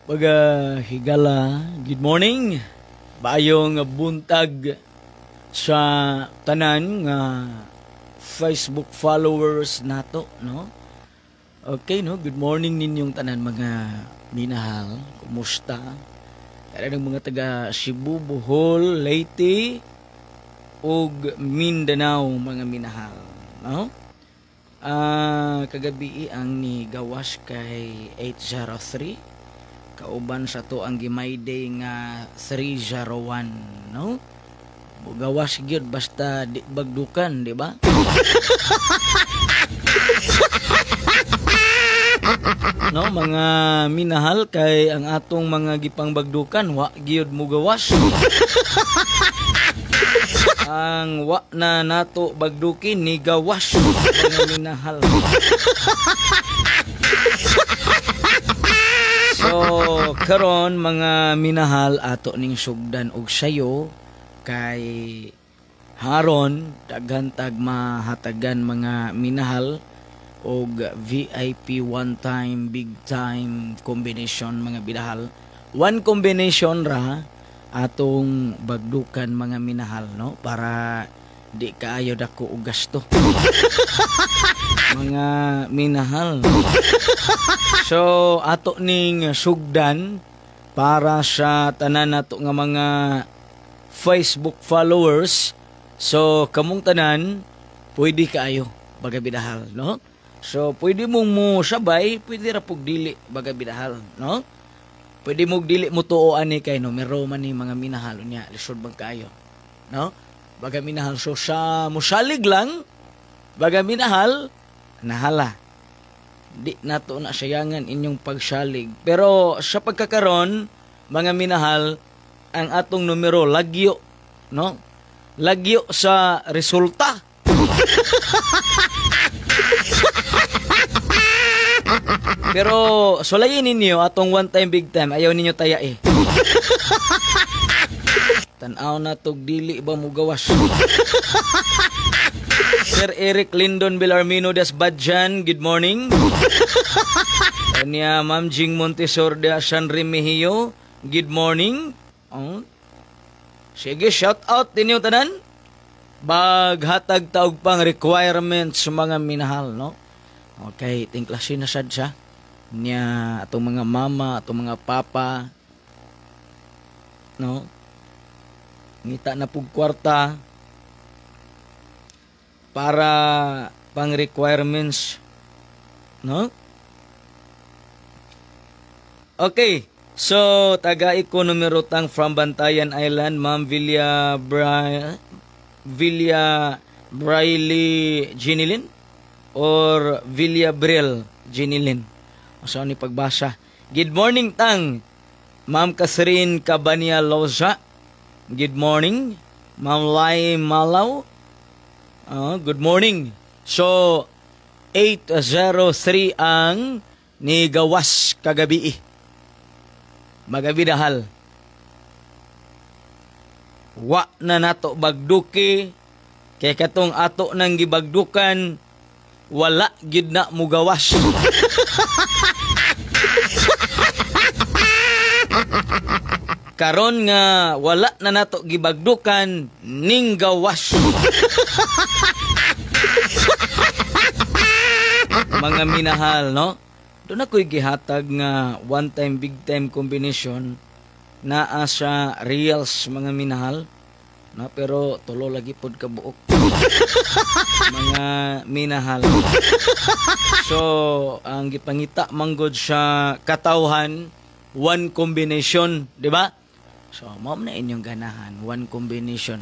Baga higala, good morning. Bayong buntag sa tanan nga Facebook followers nato, no? Okay, no? Good morning ninyong tanan mga minahal. Kumusta? Kaya ng mga taga Cebu, Bohol, Leyte, ug Mindanao mga minahal, no? Kagabi ang ni gawas kay 803. Kauban sa to ang gimayday nga 301, no? Gawas gyud basta di bagdukan, di ba? No, mga minahal kay ang atong mga gipang bagdukan wa gyud mo gawas. Ang wa na nato bagdukin ni gawas mga minahal. So, karon mga minahal ato ning sugdan og sayo kay haron daghan tag mahatagan mga minahal og VIP one time big time combination mga bidahal. One combination ra atong bagdukan mga minahal, no, para di kaayo dako og gasto. Mga minahal. So ato ning sugdan para sa tanan nato nga mga Facebook followers. So kamong tanan pwede kaayo baga bidahal, no? So pwede mong mo sabay, pwede ra pug dili baga bidahal, no? Pwede mong dili mo tuoan ni kay numero man ni mga minahal unya lisod bang kaayo, no? Baga minahal. So sa musalig lang baga minahal nahala. Di nato na sayangan inyong pagsalig. Pero sa pagkakaron, mga minahal, ang atong numero lagyo, no? Lagyo sa resulta. Pero sulayin ninyo atong one time big time, ayaw ninyo taya eh. Tanaw na tog dili ba mo gawas. Sir Eric Lindon Belarmino das Badjan, good morning. Kanya Ma'am Jing Montesor de San Remigio, good morning. Sige, shout out din yung tanan. Baghatag taog pang requirements mga minahal, no? Okay, tinklasin na sad siya. Nya atong mga mama, atong mga papa, no? Ngita na pug kwarta para pang requirements, no? Okay, so tagai ko numero tang from Bantayan Island, Ma'am Villa Briley Ginilin or Villa Bril Ginilin. Asa ni pagbasa? Good morning tang Ma'am Catherine Cabania Loza. Good morning, Ma'am Lai Malaw. Good morning. So 803 ang ni gawas kagabi. Magabi dahal. Wa na nato bagduki kay katong ato nang gibagdukan wala gid na mo gawas. Karon nga wala na nato gibagdukan ning gawas. Mga minahal, no? Doon ako'y gihatag nga one time big time combination na sa reels mga minahal, no? Pero tulo lagi pod ka buok. Mga minahal. So ang gipangita manggod sa katawhan one combination, di ba? So, mao na inyong ganahan. One combination.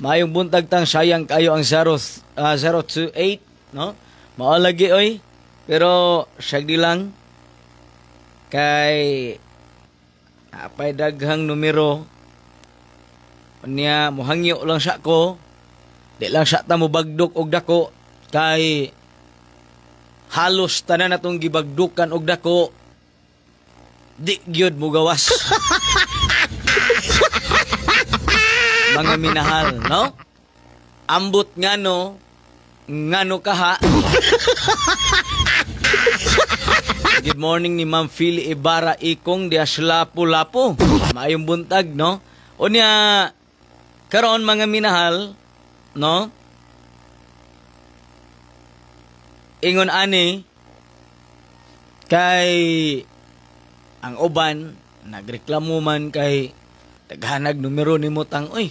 Mayong buntag tang sayang kayo ang 028, no? Mao lagi, oy. Pero, sagdi lang. Kay, apay daghang numero. Niya, muhangyo lang siya ko. Di lang siya ta mo bagdok og dako. Kay, halos tanan natong gibagdukan og dako. Di gyud mo gawas. Mga minahal, no? Ambot ngano kaha. Good morning ni Ma'am Philly Ibarra Ikong dias Lapu-Lapu. Maayong buntag, no? Unya, karon mga minahal, no? Ingon ani, kay ang uban, nagreklamo man kay taghanag numero ni Mutang, oy.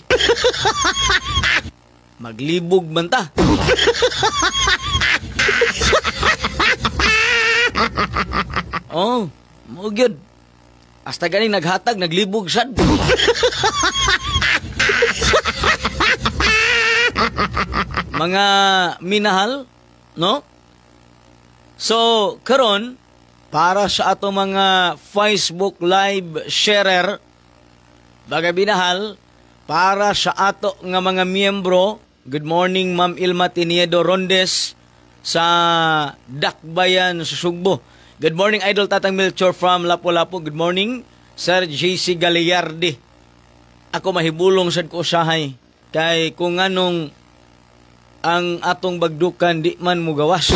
Maglibog man ta. Oh, mo gyud. Hasta gani naghatag, naglibog sad. Mga minahal, no? So, karon para sa ato mga Facebook live sharer, baga binahal, para sa ato nga mga miyembro, good morning Ma'am Ilma Tiniedo Rondes sa Dakbayan sa Sugbo. Good morning Idol Tatang Melchor from Lapu-Lapu. Good morning Sir JC Galiardi. Ako mahibulong sad ko usahay kay kung anong ang atong bagdukan di man mo gawas.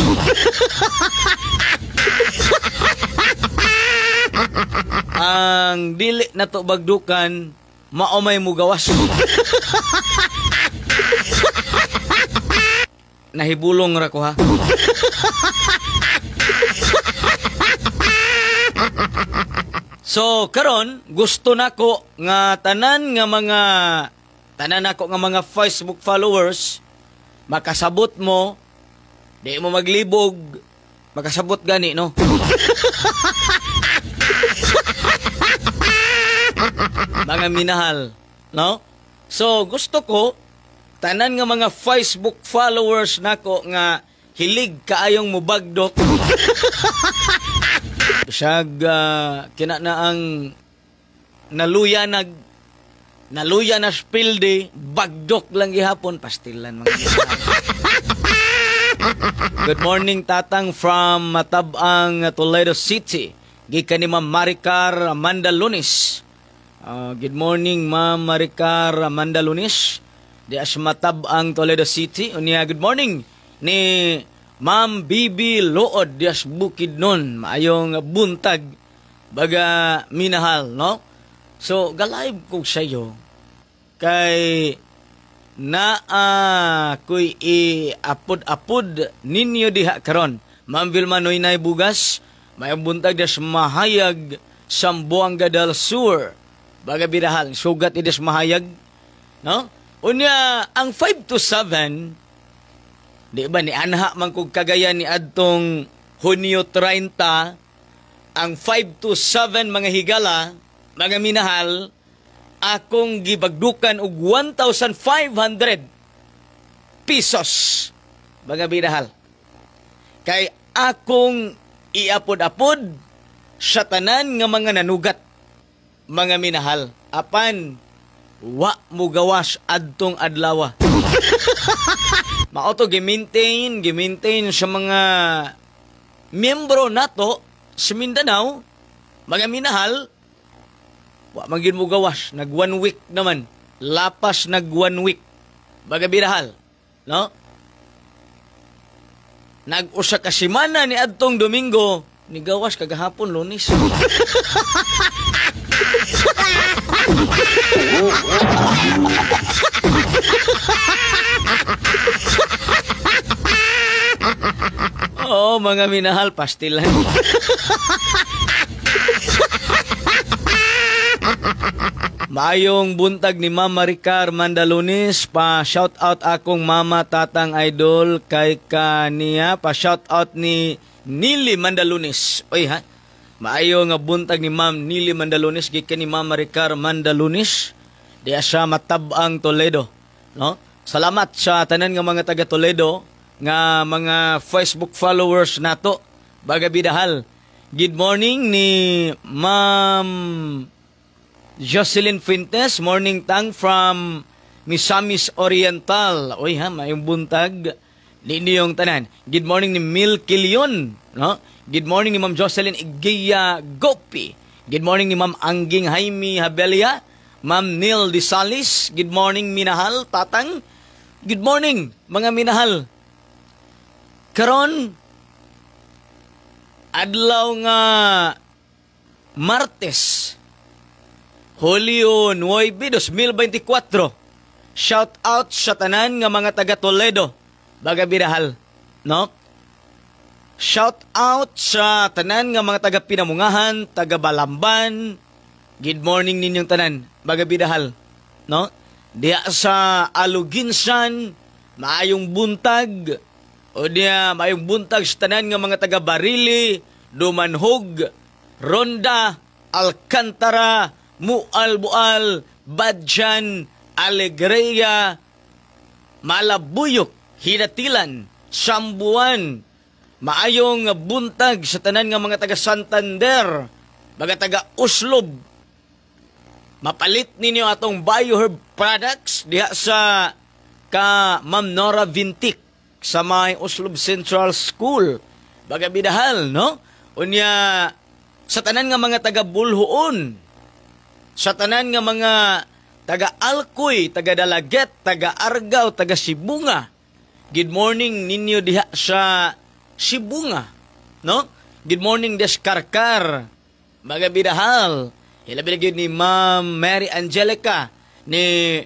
Ang dili na to bagdukan maomay mo gawas. Nahibulong ra ko ha. So karon gusto nako nga tanan nako nga mga Facebook followers makasabot mo, di mo maglibog, makasabot gani, no? Mga minahal, no? So, gusto ko, tanan nga mga Facebook followers nako nga hilig kaayong mubagdok. Siyag, kina na ang naluya na spilde, bagdok lang gihapon, pastilan mga Good morning Tatang from Matabang, Toledo City. Gikan ni Ma'am Maricar Amanda Lunis. Good morning Ma'am Maricar Amanda Lunis. Di as Matabang, Toledo City. Unya good morning ni Ma'am Bibi Lood di as Bukidnon. Maayong buntag baga minahal, no? So, galive ko sa iyo kay kuy i-apod-apod ninyo diha karon. Ma'am Vilma Noynay Bugas, may buntag das mahayag Sambuanga del Sur. Baga bidahal, sugat ides mahayag, no? Unya, ang 5 to 7, di ba ni anha man kog kagaya ni adtong Hunyo 30, ang 5 to 7 mga higala, mga minahal, akong gibagdukan og 1,500 pesos. Mga minahal. Kay akong iapod-apod sa tanan nga mga nanugat. Mga minahal. Apan, wa mo gawas adtong adlaw. Mao to gimaintain sa mga miyembro nato sa Mindanao, mga minahal, wa magin mo gawas, nag 1 week naman, lapas nag 1 week, baga birahal, no? Nag-usa ka semana ni adtong Domingo, ni gawas kagahapon Lunes. Oo, mga minahal, pastilan. Maayong buntag ni Ma'am Maricar Mandalunis, pa shout out akong mama Tatang Idol kay kaniya, pa shout out ni Nili Mandalunis. Oy ha. Maayong buntag ni Ma'am Nili Mandalunis gikan ni Ma'am Maricar Mandalunis di sa Matabang Toledo, no? Salamat sa tanan nga mga taga Toledo nga mga Facebook followers nato. Baga bidahal. Good morning ni Ma'am Jocelyn Fuentes, morning tang from Misamis Oriental. Oy ha, mayong buntag. Linyong tanan. Good morning ni Milky Leon, no? Good morning ni Ma'am Jocelyn Igiya Gopi. Good morning ni Ma'am Angging Jaime Habelia. Ma'am Neil Disalis. Good morning minahal, Tatang. Good morning mga minahal. Karon adlaw nga Martes, Hulyo 9, 2024. Shout out sa tanan nga mga taga Toledo, baga Bidahal, no? Shout out sa tanan nga mga taga Pinamungahan, taga Balamban. Good morning ninyong tanan, baga Bidahal, no? Diya sa Aluginsan, maayong buntag. O diya maayong buntag sa tanan nga mga taga Barili, Dumanhog, Ronda, Alcantara, Mualbual, Badjan, Alegria, Malabuyok, Hinatilan, Sambuan. Maayong buntag sa tanan nga mga taga Santander, mga taga Uslob. Mapalit ninyo atong BioHerb products diha sa ka Ma'am Nora Vintic sa may Uslob Central School. Baga Bidahal, no? Unya sa tanan nga mga taga Bulhoon, sa tanan nga mga taga Alcoy, taga Dalaget, taga Argao, taga Sibunga. Good morning ninyo diha sa Sibunga, no? Good morning Deskarkar, baga Bidahal. Hilabi gyud ni Ma'am Mary Angelica, ni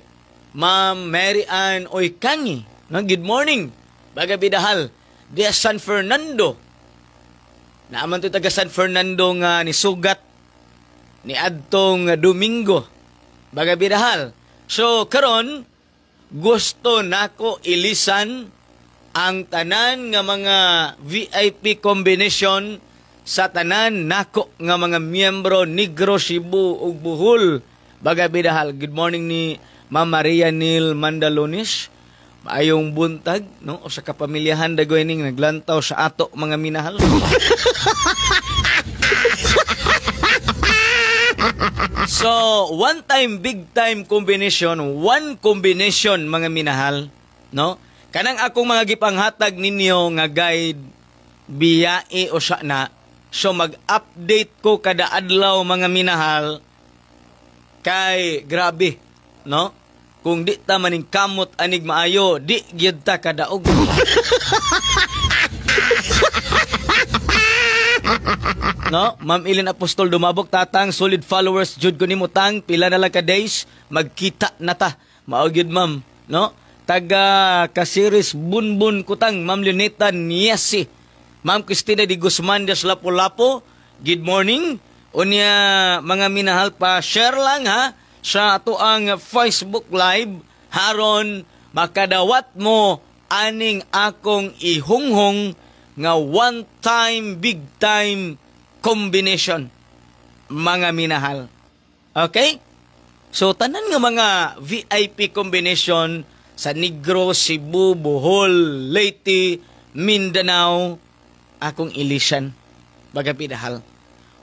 Ma'am Mary Ann Oikangi, no? Good morning, baga Bidahal. Diya San Fernando. Naaman to taga San Fernando nga ni sugat ni adtong Domingo, baga Bidahal. So karon gusto nako ilisan ang tanan nga mga VIP combination sa tanan nako nga mga miyembro Negro, Cebu ug Bohol, baga Bidahal. Good morning ni Ma'am Maria Nil Mandalonis. Maayong buntag, no? O sa kapamilyahan dagoy ning naglantaw sa ato mga minahal. So, one time, big time combination, one combination mga minahal, no? Kanang akong mga gipanghatag ninyo nga guide, biyae o siya na, so mag-update ko kada adlaw mga minahal, kay grabe, no? Kung di ta maning kamot anig maayo, di gyud ta kadaog. No, Ma'am Ilin Apostol Dumabok, tatang solid followers jud ko nimo tang, pila na lang ka days magkita na ta. Mao gyud ma'am, no? Taga Kasiris Bunbun kutang, Ma'am Luneta Niesi, Ma'am Cristina Di Guzman des Lapu-Lapu. Good morning. Unya mga minahal, pa share lang ha sa ato ang Facebook Live haron makadawat mo aning akong ihunghong nga one time big time combination mga minahal. Okay? So tanan nga mga VIP combination sa Negro, Cebu, Bohol, Leyte, Mindanao akong ilisan baga Bidahal.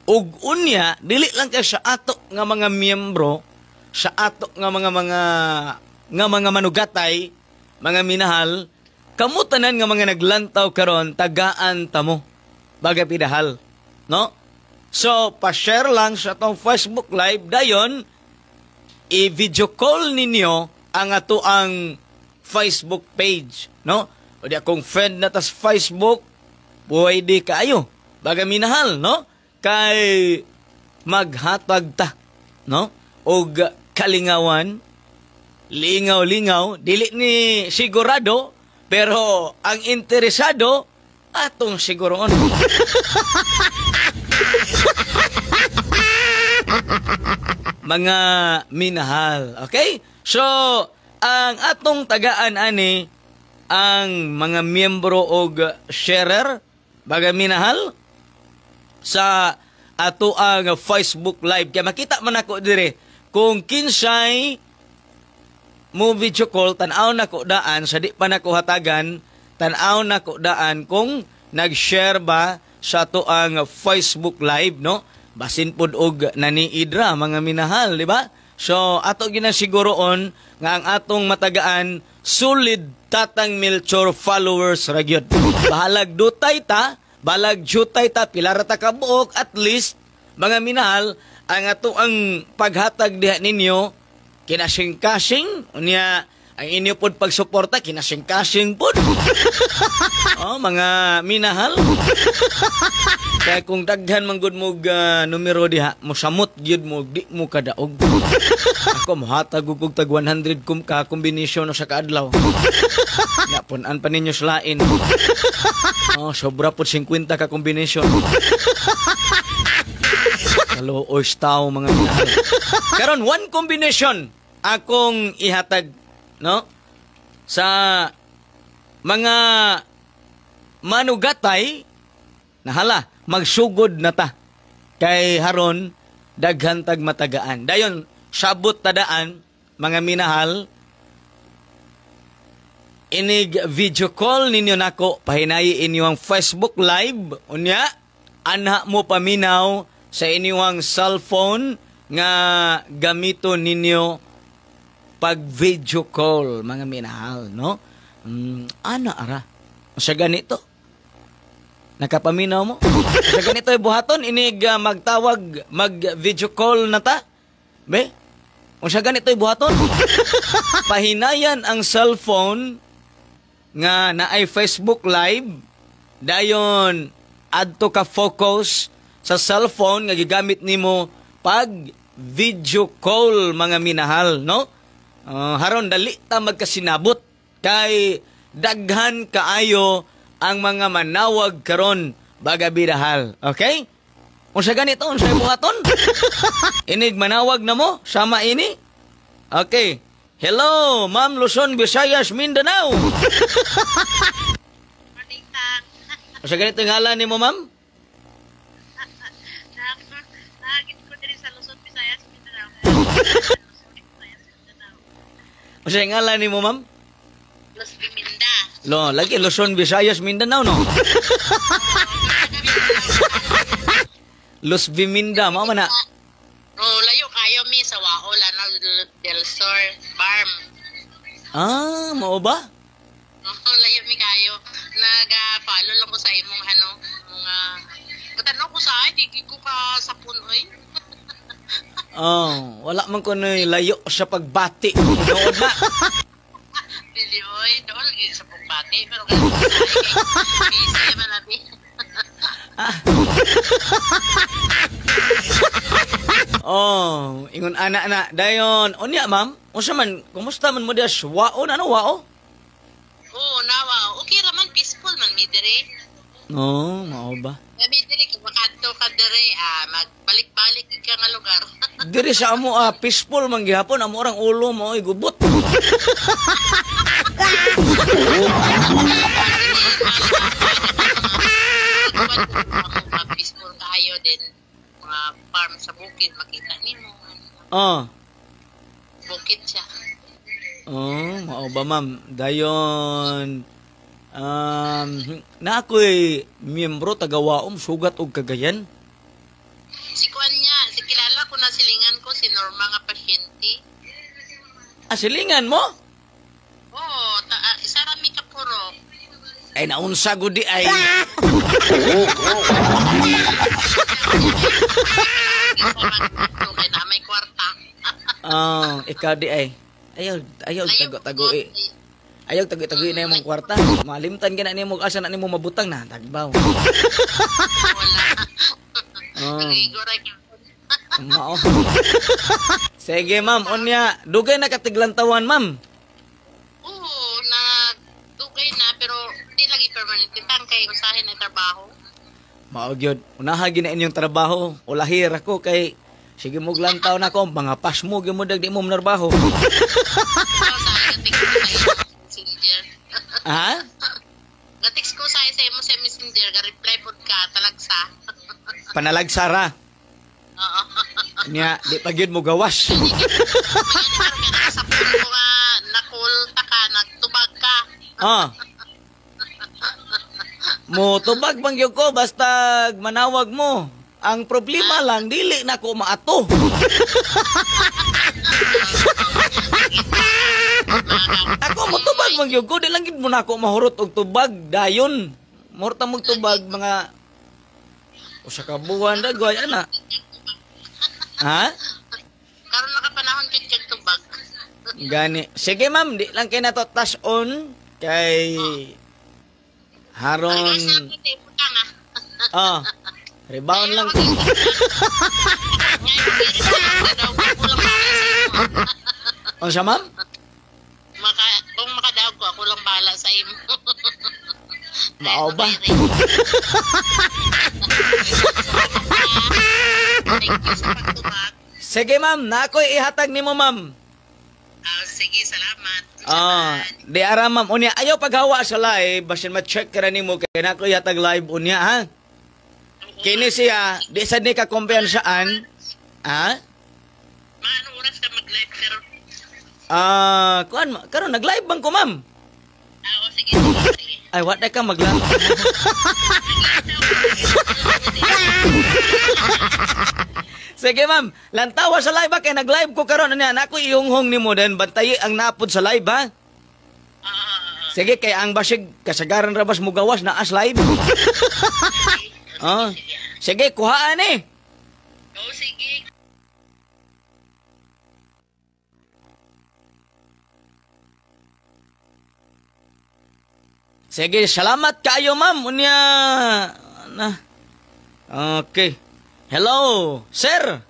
Ug unya dili lang kay sa ato nga mga miyembro, sa ato nga mga manugatay, mga minahal, kamo tanan nga mga naglantaw karon tagaan tamo baga Bidahal, no? So pa-share lang sa atong Facebook Live dayon, i-video call ninyo ang ato ang Facebook page, no? O di akong friend na tas Facebook, pwede kayo baga minahal, no? Kay maghatag ta, no? Og kalingawan, lingaw-lingaw, dili ni sigurado, pero ang interesado, atong siguroon. Mga minahal, okay? So, ang atong tagaan ani, ang mga miyembro og sharer, baga minahal, sa ato ang Facebook Live. Kaya makita man ako dire, kung kinsay mo video call, tanaw na ko daan, sa di pa na ko hatagan, tanaw na ko daan kung nag-share ba sa to ang Facebook Live, no? Basin pod og naniidra, mga minahal, di ba? So, ato ginasiguroon nga ang atong matagaan, solid Tatang Melchor followers ragyod. Bahalag dutay ta, balag jutay ta, pilara ta kabuok, at least, mga minahal, ang ato ang paghatag diha ninyo, kinasing-kasing, unya, ang inyo pod pagsuporta, kinasing-kasing pod. Oh, mga minahal. Kaya kung daghan man gud mo numero diha, mo samot gyud mo di mo kadaog. Ako mohatag og tag 100 kum ka kombinasyon sa kaadlaw. Ya punan pa ninyo slain. Oh, sobra po 50 ka kombinasyon. Hello, oystaw mga minahal. Karon one combination akong ihatag, no? Sa mga manugatay, nahala, magsugod na ta. Kay haron, daghan tag matagaan. Dayon, sabot tadaan, mga minahal, inig video call ninyo nako, pahinayi inyong Facebook Live, unya, anha mo paminaw sa inyong cellphone nga gamito ninyo pag video call, mga minahal, no? Ana ara? Sa ganito? Nakapaminaw mo? Sa ganito buhaton, inig magtawag, mag-video call na ta? Be? Kung sa ganito buhaton, pahinayan ang cellphone nga naay Facebook Live, dayon adto ka focus sa cellphone nga gigamit nimo pag video call, mga minahal, no? Haron dali ta magkasinabot kay daghan kaayo ang mga manawag karon baga bidahal. Okay? Kung sa ganito, kung sa buhaton, inig manawag na mo, sama ini. Okay. Hello, Ma'am Luzon, Visayas, Mindanao. Morning, Tang. Kung sa ganito yung ngalan ni mo, Ma'am? Nakagit ko din sa Luzon, Visayas, Mindanao. Kung sa ngalan ni mo, Ma'am? Los Biminda. Lagi Luzon, Visayas, Mindanao, no? Los Biminda, mao man na. Layo kayo mi sa Wao, Lanao del Sur Farm. Mao ba? Layo mi kayo. Nag-follow lang ko sa imong mga katanong ko sa ay di ko ka sa punoy. Wala man ko na layo sa pagbati. Nood na. Dili oy, doon sa pagbati pero kung sa busy man abi. Ingon ana na dayon. Unya, ma'am, unsa man, kumusta man mo diha? Wao na no, wao? Nawa. Okay raman, peaceful man mi dire. Mao ba? Mi dire kung makadto ka dire, magbalik-balik ka nga lugar. Diri sa amo peaceful man gihapon, amo orang ulo mo igubot. Peaceful kayo din. Mga farm sa bukid, makita nimo. Bukid siya. Mao ba, ma'am? Dayon, na ako'y miyembro taga-Waom, sugat og Cagayan. Si Kuan niya, si kilala ko na silingan ko, si Norma nga pasyente. Silingan mo? Isa rami ka puro. Ay, naunsa gudi ay. Kaya na may kwarta. Ikaw di ay. Ayaw tago-tago eh. Ayaw tago-tago na yung kwarta. Malimtan ka na niyo asa na niyo mabutang na. Tagbaw. Wala. Nagigoray ka. Mao. Sige, ma'am. Unya, dugay na katiglantawan, ma'am. Dugay na, pero di lagi permanent. Tangkay, usahin na trabaho. Mao gyud. Unaha gina inyong trabaho. Ulahir ako kay sige mo glantaw na ko, mga pas mo gyud mo dag di mo narbaho. Ha? Ga-text ko sa imo sa Messenger, ga-reply pod ka talagsa. Panalagsara. Oo. Nya, di pa gyud mo gawas. Sa puno nga nakulta ka, nagtubag ka. Mo tubag bang gyud ko basta manawag mo. Ang problema lang dili na ko maato. Ako mo tubag bang gyud ko, di lang gyud mo na ako mahurot og tubag dayon. Morta mo tubag mga usa ka buwan da goy ana. Ha? Karon nakapanahon jud kag tubag. Gani. Sige ma'am, di lang kay nato touch on kay haron. Rebound lang. Ngayon, makadaog ko, ako lang bahala sa imo. O siya, ma'am? Kung makadaog ko, ako lang bahala sa imo. Mao ba? Thank you sa pagtubag. Sige, ma'am. Na ako'y ihatag nimo, ma'am. Sige, salamat. Di ara, ma'am. Unya, ayaw paghawa sa live. Basin ma-check ka rin nimo. Kaya na ako'y ihatag live. Unya, ha? Kini siya, di sad ni ka kumpiyansaan. Ha? Maano oras na mag-live, sir? Kuan, karon nag-live bang ko, ma'am? Sige. Ay, what na ka mag-live? Sige, ma'am. Lantawa sa live ba? Kaya nag-live ko karon. Ano yan? Ako iyunghong ni mo din. Bantayi ang napod sa live, ha? Sige, kaya ang basig kasagaran rabas mo gawas na as live. Sige, kuhaan eh. Sige. Sige, salamat kayo, ma'am. Unya. Okay. Hello, sir.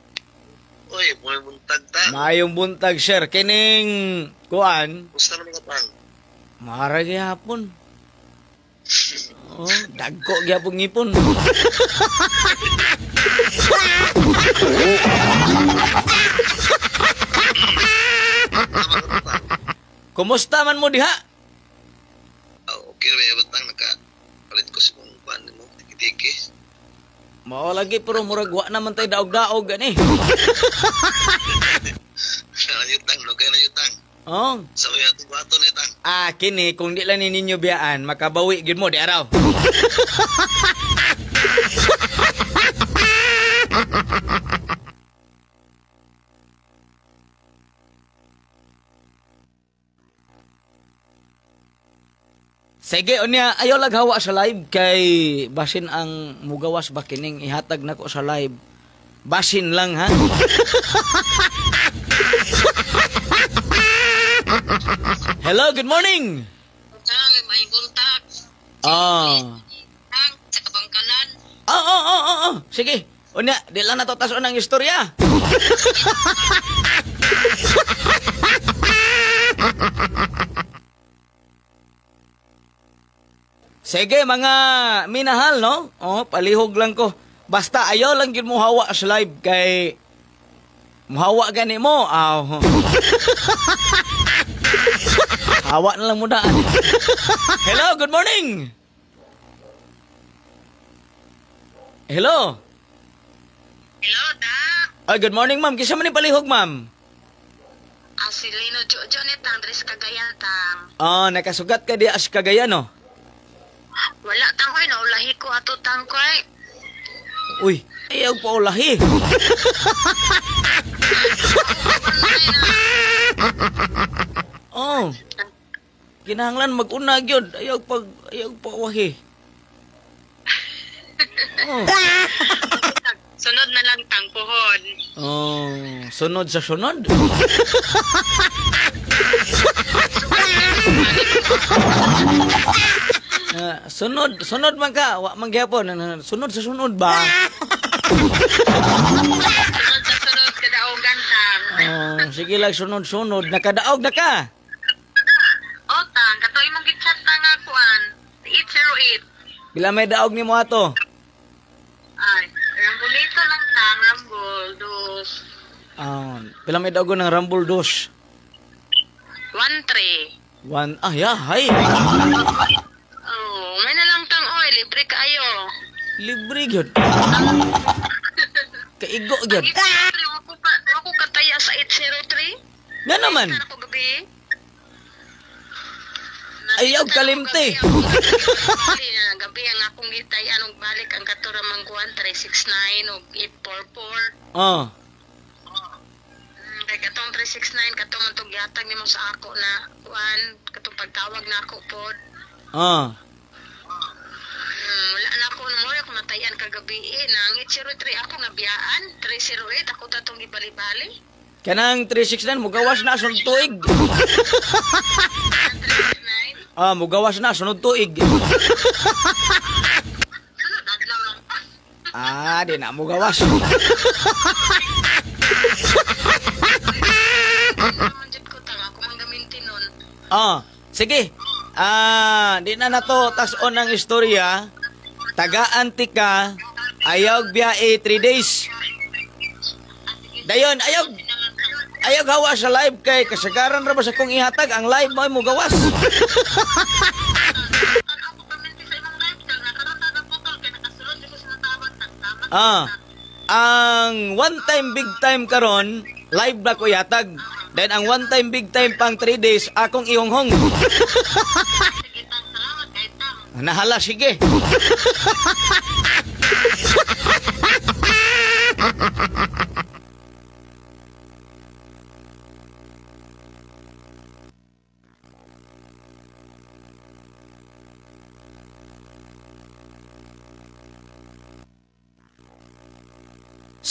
Uy, may buntag ta. Mayong buntag, sir. Kining kuan. Gusto naman ka pang. Mara gyapon. Dagko gyapon ngipon. Kumusta man mo diha? Okay, may batang nakapalit ko sa kung paano mo. Tiki-tiki. Mao lagi pero murag wa naman tay daog-daog gani. Yutang, lugay na yutang. Sa may atong bato na yutang. Kini kung di lang ninyo biyaan, makabawi gid mo di araw. Sige, unya, ayaw laghawa sa live kay basin ang mugawas ba kining ihatag nako sa live. Basin lang, ha? Hello, good morning. May buntak. Ang Sa kabangkalan. Sige. Unya, di lang nato taso ng istorya. Sige, mga minahal, no? Palihog lang ko. Basta ayaw lang yun mo hawa sa live kay muhawa gani mo. Hawa na lang mo daan. Hello, good morning. Hello. Hello, da. Good morning, ma'am. Kisa man ni palihog, ma'am? Si Lino Jojo ni Tandres Cagayan tang. Nakasugat ka di as Cagayan, no? Wala tangkoy na ulahi ko ato tangkoy. Uy, ayaw pa ulahi. Kinahanglan mag-unag yun. Ayaw pa wahi. Sunod na lang tangkuhon. Sunod sa sunod. Sunod man ka, wa man gyapon. Sunod sa sunod ba? Sunod sa sunod kadaogan tang. Sige lang sunod-sunod. Nakadaog na ka. Tang, kato imong gichat tang kuan. 808. Bila may daog ni mo ato? Ay, rambulito lang tang, rambul, dos. Bila may daog ng Rumble 2? 1-3. Hay. May na lang tang oil, libre kayo. Libre gyud. Kaigo gyud. Ako kataya sa 803. Nga naman. Ako gabi. Ayaw kalimti. Gabi ang akong gitay anong balik ang katuramang kuan 369 o 844. Kay katong 369 katong man tong gihatag nimo sa ako na kuan katong pagtawag na ako pod. Wala na ako mo ako natayan kagabi nang 803 ako nga biyaan 308 ako tatong gibali-bali. Kanang 369 mugawas na sunod tuig. Mugawas na sunod tuig. Di na mo gawas. Naman dyan ko tanga, kung ang gaminti nun. Sige. Di na nato tas-on ang istorya. Taga-Antika, ayaw biyae 3 days. Dayon, ayaw gawa sa live kay kasagaran ra ba sa kong ihatag ang live mo gawas. Ako gaminti sa imong live ka, nakarata na po kay nakasulod dito sa natawag. Ang one time big time karon live na ko ihatag. Then ang one time big time pang 3 days akong ihonghong. Sige, tang, salamat kay tang. Nahala, sige.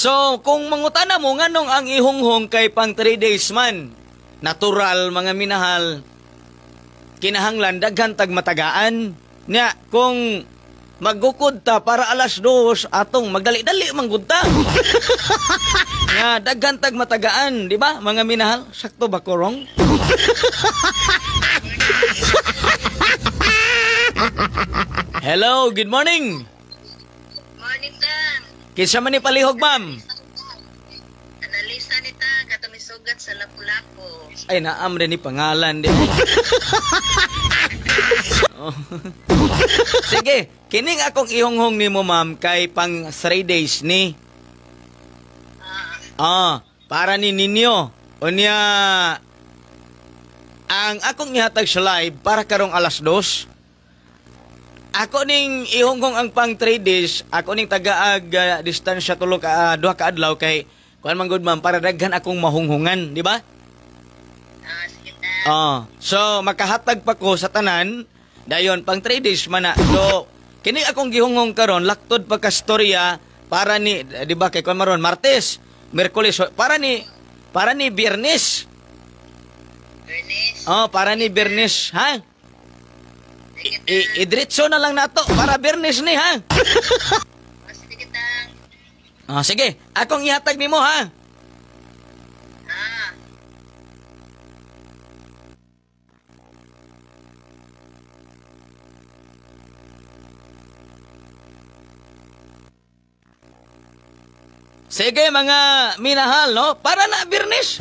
So, kung mangutana mo nganong ang ihonghong kay pang 3 days man, natural mga minahal, kinahanglan daghan tag matagaan. Nya, kung maggukod ta para alas 2 atong magdali-dali manggud ta. Nga daghan tag matagaan, di ba? Mga minahal, sakto ba ko wrong? Hello, good morning. Morning, tang. Kinsa man ni palihog, ma'am? Analisa ni tang, katumisugat sa Lapu-Lapu. Ay, naam rin ni pangalan din. Oh. Sige, kining akong ihonghong ni mo, ma'am, kay pang 3 days ni. Para ni ninyo. Unya, ang akong ihatag sa live para karong alas 2. Ako ning ihonghong ang pang 3 days, ako ning tagaag distansya 2 ka adlaw kay kuan man gud, ma'am, para daghan akong mahunghungan, di ba? Sige, tang. So makahatag pa ko sa tanan, dayon pang 3 days man na. So kini akong gihonghong karon laktod pagkastorya para ni, di ba, kay kuan maron Martes, Miyerkules, so, para ni Biyernes. Bernice. Para ni Biyernes, ha? Idritso na lang nato para Biyernes ni, ha? Sige, tang. Sige, akong ihatag nimo, ha? Sige, mga minahal, no? Para na Biyernes.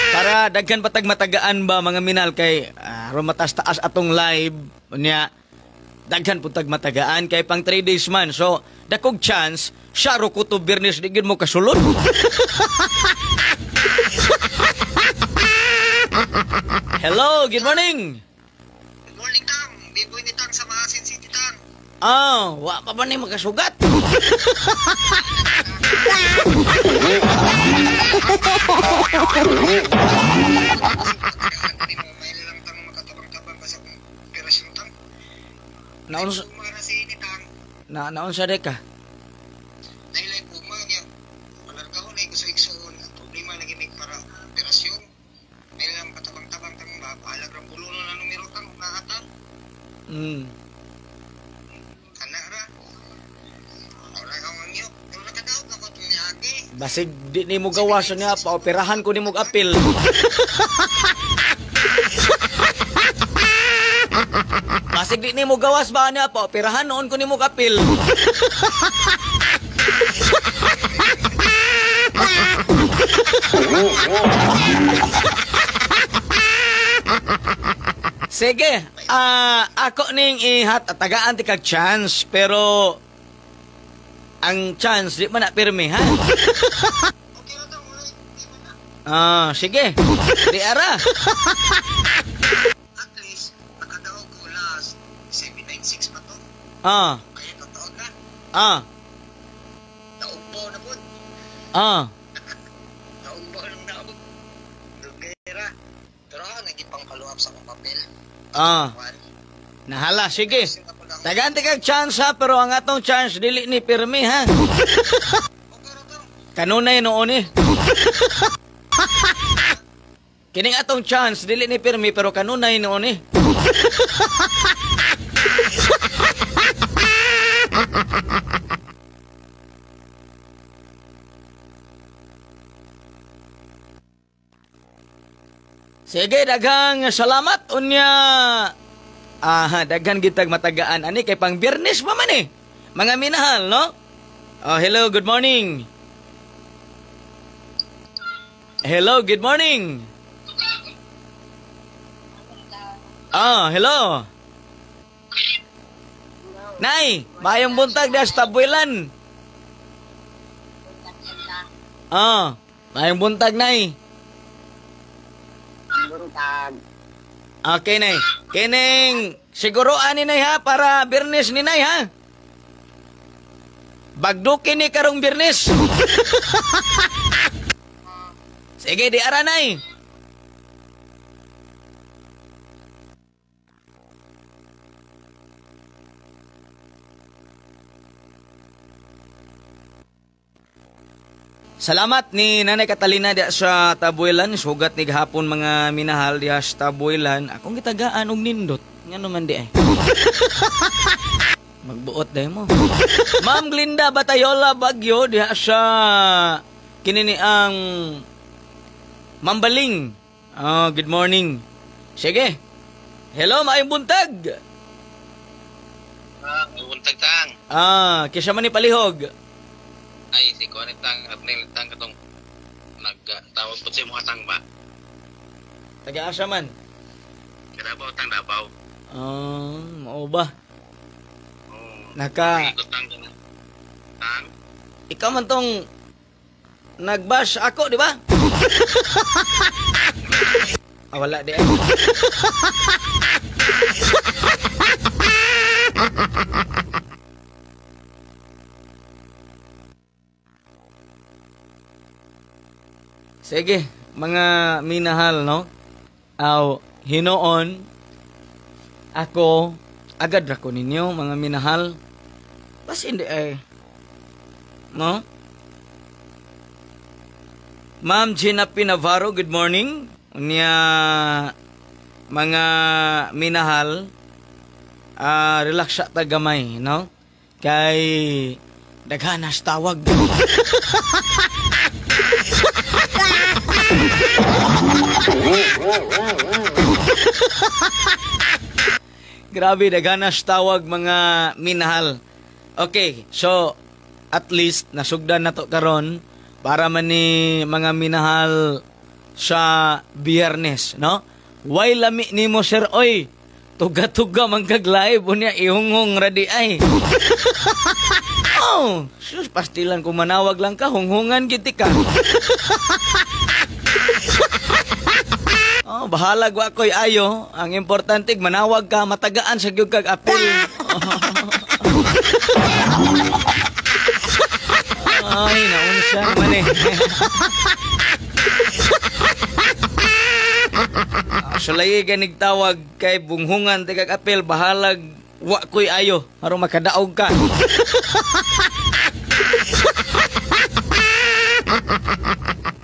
Para daghan patag matagaan ba mga minahal kay rumatas-taas atong live nya daghan putag matagaan kay pang 3 days man. So, dakog chance siya ro ko to Biyernes di gid mo kasulod. Hello, good morning. Good morning, Tang. Biboy ni Tang sa Maasin City, Tang. Wa pa ba ni makasugat? Hindi mo may lang Tang makatabang-tabang sa operasyon, Tang. Naon Para si ni Tang. naon sa deka? Nailay po mga niya. Malargahon na igso-igsoon. Ang problema lagi may para operasyon. May lang katabang-tabang Tang. Mapahalag ng pulo na numero, Tang. Nakata. Kanara. Oray ang angyo. Pero nakadaot na ko itong niyagi. Basig di ni mo gawas niya, paoperahan ko ni mo apil. Basig di ni mo gawas ba niya, paoperahan noon ko ni mo apil. Sige, ako ning tagaan ti kag chance, pero ang chance di man na pirmi, ha? Okay na Tang. Hindi mo na. Sige. Di ara. At least, nakadaog ko last 796 pa to. Kaya totoo na. Naugbo na po. Naugbo lang naog. Dugera. Pero naging pang follow-up sa akong papel. Nahala, sige. Taganti kag chance, ha, pero ang atong chance dili ni pirmi, ha. Okay na Tang. Kanunay noon eh. Kining atong chance dili ni pirmi pero kanunay noon eh. Sige, daghang salamat unya. Daghan gitag matagaan ani kay pang Biyernes pa man eh. Mga minahal, no? Oh, hello, good morning. Hello, good morning. Hello. Nay, maayong buntag das tabuilan. Maayong buntag, Nay. Okay, Nay. Kining, siguro ani, Nay, ha? Para Biyernes ni Nay, ha? Bagdukin ni karong Biyernes. Sige, di ara, Nay. Salamat ni Nanay Catalina diya sa Tabuelan. Sugat ni gahapon mga minahal diya sa Tabuelan. Akong gitagaan og nindot. Nga naman di ay. Magbuot dahi mo. Ma'am Glinda Batayola Bagyo diya sa kinini ang Mambaling. Good morning. Sige. Hello, maayong buntag. Buntag tang. Kisya man ni palihog. Ay, si Konetang at Nilitang katong nagtawag po sa mga tang ba? Taga-asa man. Karabaw tang Davao. Mao ba? Ikot tang tang. Ikaw man tong nag-bash ako, di ba? Wala di ay. Sige, mga minahal, no? Hinoon, ako, agad ra ko ninyo, mga minahal. Pas hindi ay, no? Ma'am Gina Pinavaro, good morning. Unya, mga minahal, relax siya tagamay, no? Kay, daghanas tawag. Grabe, daghanas tawag mga minahal. Okay, so at least nasugdan na to karon para man ni mga minahal sa Biyernes, no? Why lami nimo sir oy? Tuga-tuga man kag live unya ihunghong radi ay. Sus pastilan kung manawag lang ka, hunghungan giti ka. Bahalag wa ko'y ayo. Ang importante, manawag ka, matagaan sa gyud kag apel. Ay, naunsa man eh. Sulay ganig tawag kay bunghungan ti kag apel, bahalag wa ko'y ayo. Aron makadaog ka.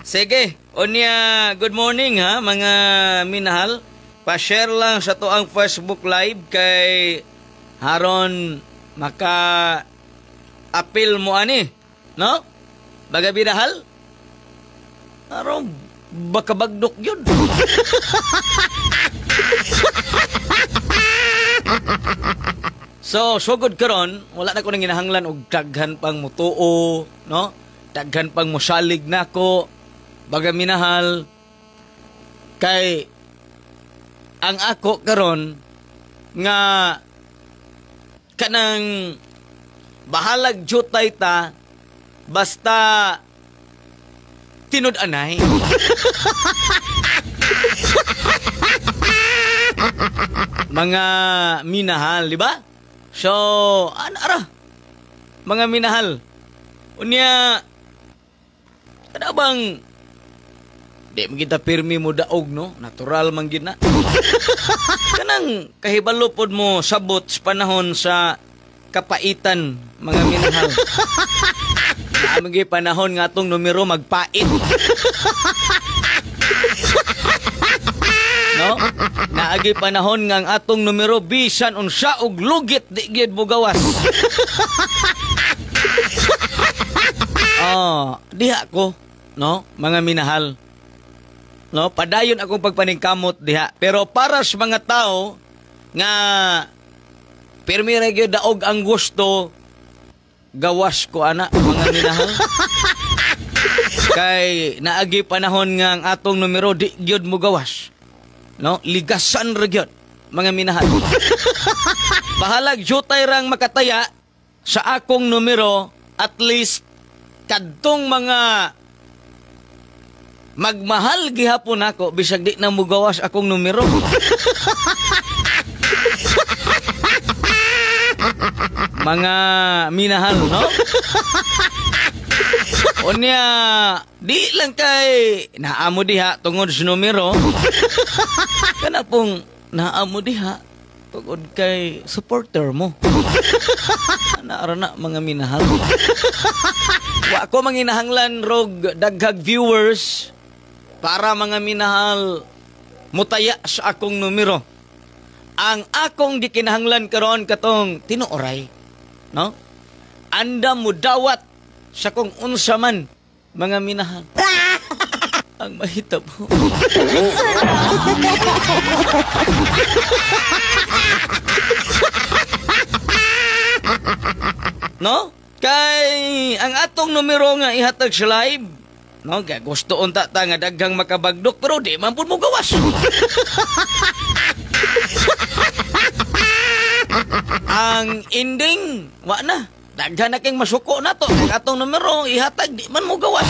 Sige, unya, good morning ha, mga minahal. Pa-share lang sa to ang Facebook Live kay haron maka-apil mo ani, no? Baga binahal? Haron, baka bagdok yun. So, sugod karon, wala na ko nang ginahanglan og daghan pang mutuo, no? Daghan pang musalig nako. Baga minahal kay ang ako karon nga kanang bahalag jutay ta basta tinud-anay. Mga minahal, di ba? So, ara? Mga minahal. Unya, kada bang di man kita pirmi mo daog, no? Natural man gid na. Kanang kahibalo pod mo sabot sa panahon sa kapaitan, mga minahal. Naamagi panahon nga atong numero magpait. No? no? Naagi panahon nga ang atong numero bisan unsa og lugit di gyud mo gawas. Diha ko, no? Mga minahal. No, padayon akong pagpaningkamot diha. Pero para sa mga tao nga pirmi ra gyud daog ang gusto, gawas ko ana mga minahal. Kay naagi panahon nga ang atong numero di gyud mo gawas. No, ligasan ra gyud mga minahal. Bahalag jutay rang makataya sa akong numero, at least kadtong mga magmahal gihapon ako bisag di na mo gawas akong numero. Mga minahal, no? Unya, di lang kay naamo diha tungod sa numero. Kana pong naamo diha tungod kay supporter mo. Naara na mga minahal. Wa ko manginahanglan rog daghag viewers para mga minahal mutaya sa akong numero. Ang akong gikinahanglan karon katong tinuoray, no? Anda mo dawat sa kung unsa man mga minahal. Ang mahitabo. No? Kay ang atong numero nga ihatag sa live, no? Kaya gusto unta ta nga daghang makabagdok pero di man pud mo gawas. Ang ending, wa na. Daghan na kayong masuko na to. Kaya atong numero, ihatag, di man mo gawas.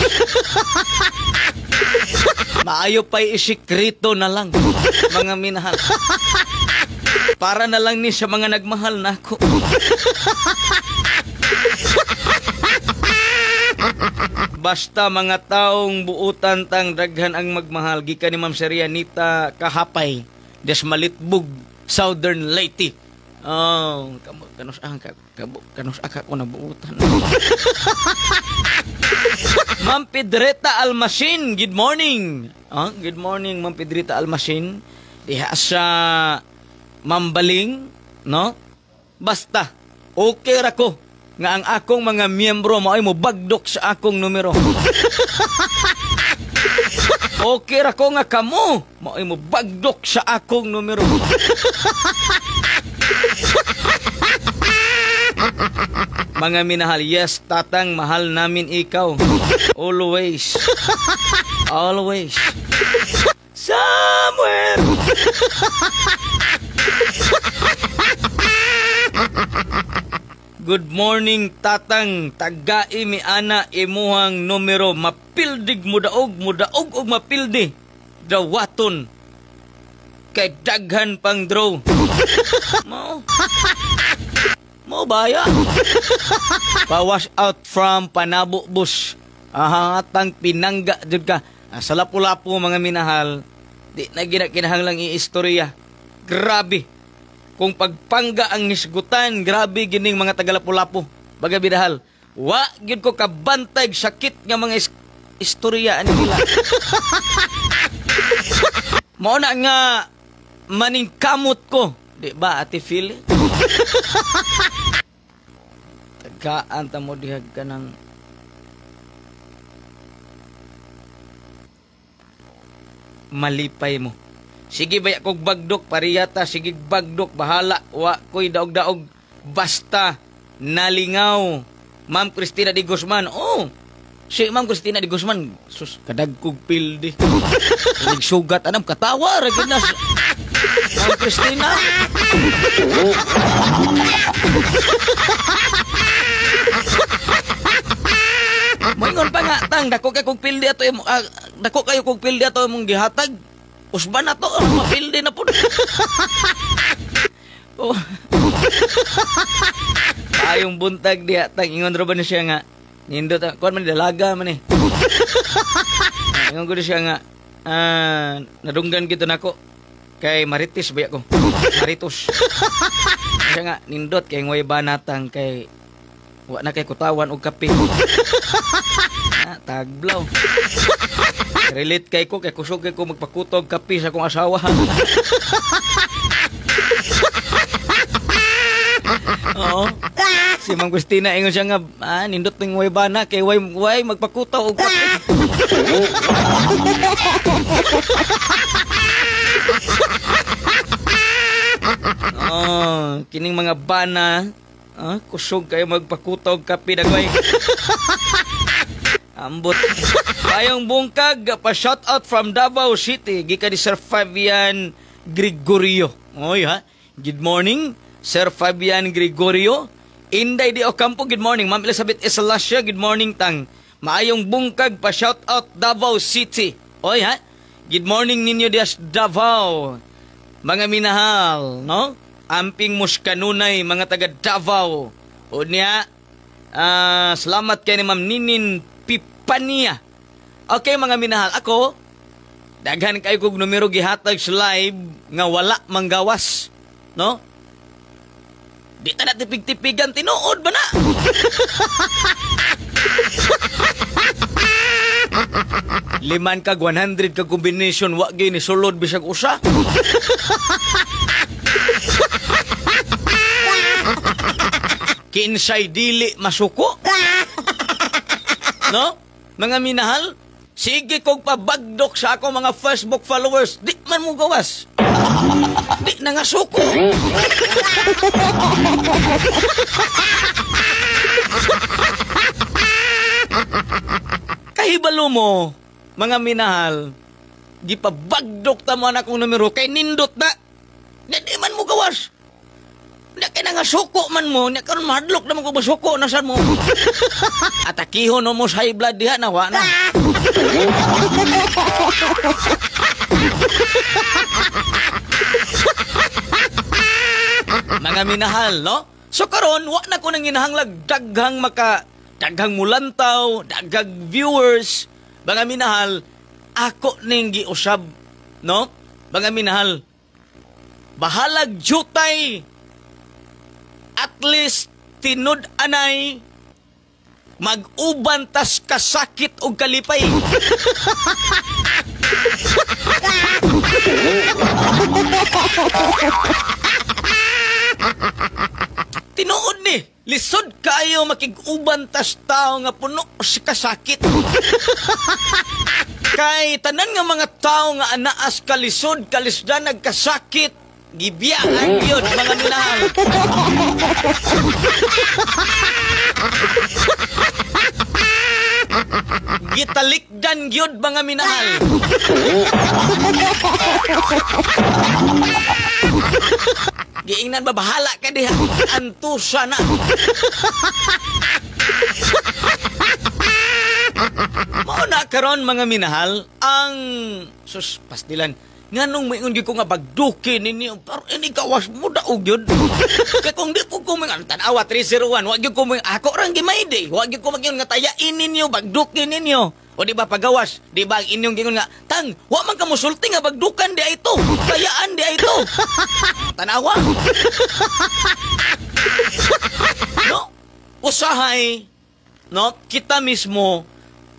Maayo pa'y isikrito na lang, mga minahal. Para na lang ni sa mga nagmahal na ako. Basta mga taong buutan tang daghan ang magmahal. Gikan ni Ma'am Serianita Kahapay, Desmalitbug, Southern Leyte. Kanus aka ko na buutan. Ma'am Pedrita Almasin, good morning. Good morning, Ma'am Pedrita Almasin. Diha sa Mambaling, no? Basta, okay ra ko nga ang akong mga miyembro mo ay mo bagdok sa akong numero. Okay ra ko nga kamo mo ay mo bagdok sa akong numero. Mga minahal, yes, tatang, mahal namin ikaw. Always. Always. Somewhere. Good morning, tatang. Tagai mi ana imuhang numero. Mapildig mudaog og mapildi. Dawaton. Kay daghan pang draw. Mo baya. Pawash out from Panabo Bus. Ahangatang pinangga jud ka. Sa lapu-lapu mga minahal. Di na kinahanglang i-istorya. Grabe. Kung pagpangga ang nisgutan, grabe gining mga taga-lapu-lapu. Baga bidahal. Wa gyud ko kabantay sakit nga mga istorya ani nila. Mao na nga maningkamot ko. Di ba, Ate Phil? Tagaan ta mo dihag ka ng malipay mo. Sige ba kog bagdok, pariyata, sige bagdok, bahala, wa ko'y daog-daog, basta nalingaw. Ma'am Cristina de Guzman, si Ma'am Cristina de Guzman, sus, kadagkog pildi. Nagsugat, anam, katawa, raginas. Ma'am Cristina. Moingon pa nga, tang, dako kayo kong pildi ato imong gihatag. Usban na to, mapildi na po. Ayong buntag diha, tang, ingon ro ba na siya nga, nindot, kuwan man, dalaga man eh. Ingon ko na siya nga, nadunggan gito na ko, kay Maritis ba ko? Maritos. Siya nga, nindot, kay ngoy banatang, kay Wa na kay kutawan og kape. Taglaw. Relate kay ko, kay kusog kay ko magpakutog kape sa akong asawa. Oo. Si Mang Gustina ingon siya nga, nindot ng way bana kay way magpakutaw og kape. Kining mga bana, kusog kayo magpakutaw og kape dagway. Ambot. Payong bungkag, pa-shout out from Davao City. Gika ni Sir Fabian Gregorio. Oy ha. Good morning, Sir Fabian Gregorio. Inday di Ocampo, good morning. Ma'am Elizabeth Esalacia, good morning tang. Maayong bungkag, pa-shout out Davao City. Oy ha. Good morning ninyo dias Davao. Mga minahal, no? Amping muskanunay, mga taga Davao. O niya, salamat kay ni Ma'am Ninin Pipania. Okay mga minahal, ako daghan kayo kog numero gihatag sa live nga wala manggawas, no? Di ta na tipig-tipigan tinuod ba na? Liman kag 100 kag combination wa gyud ni sulod bisag usa. Kinsay dili masuko. No? Mga minahal, sige kong pabagdok sa ako mga Facebook followers. Di man mo gawas. Di na nga suko. Kahibalo mo, mga minahal, gipabagdok ta mo na akong numero kay nindot na. Di man mo gawas. Hindi ka na nga suko man mo. Hindi ka rin mahadlok naman ko ba suko. Nasaan mo? Atakihon mo sa high blood diha na. Wa na. Mga minahal, no? So karon wa na ko nang ginahanglag daghang mulantaw, daghang viewers. Mga minahal, ako ning giusab, no? Mga minahal, bahalag jutay. At least tinud anay mag-uban tas kasakit og kalipay. Tinuod ni, lisod kayo makig-uban tas tao nga puno sa kasakit. Kay tanan nga mga tao nga anaas kalisod, kalisdan nagkasakit. Gibiyaan yun, mga minahal. Gitalikdan yun, mga minahal. Giingnan ba, bahala ka diha. Antusa na. Mauna karon mga minahal, ang pastilan. Nga nung may undi ko nga bagdukin ninyo, pero ini gawas mo daog yun. Kaya kung di po kumingan, tanawa 301, wag yung kumingan, ako rang gimay di, wag yung kumingan nga tayain ninyo, bagdukin ninyo. O di ba pagawas, di ba ang inyong gingon nga, tang, wag man ka musulti nga bagdukan di ito, tayaan di ito. Tanawa. No? Usahay, no? Kita mismo,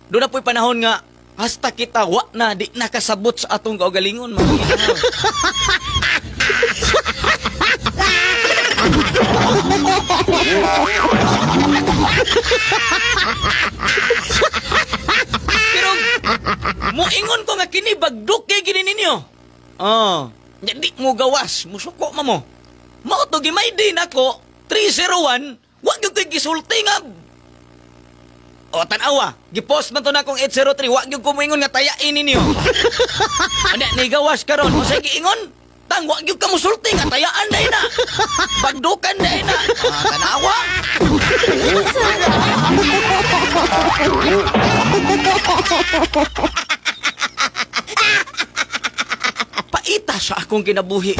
doon na po'y panahon nga, hasta kita, wak na, di nakasabot sa atong kaugalingon, mga minahal. Pero, muingon ko nga kini, bagdok kay gini ninyo. Di mo gawas, musuko mo. Mao to, gimay din ako, 301, wag yung kay gisulti nga, o, tanawa. Gipost man to na akong 803. Wag yung kumuingon nga tayain ninyo. Ano, nigawas ka ron. O, say giingon. Tang, wag yung kamusulti nga tayaan na ina. Bagdukan na ina. Tanawa. Paita sa akong kinabuhi.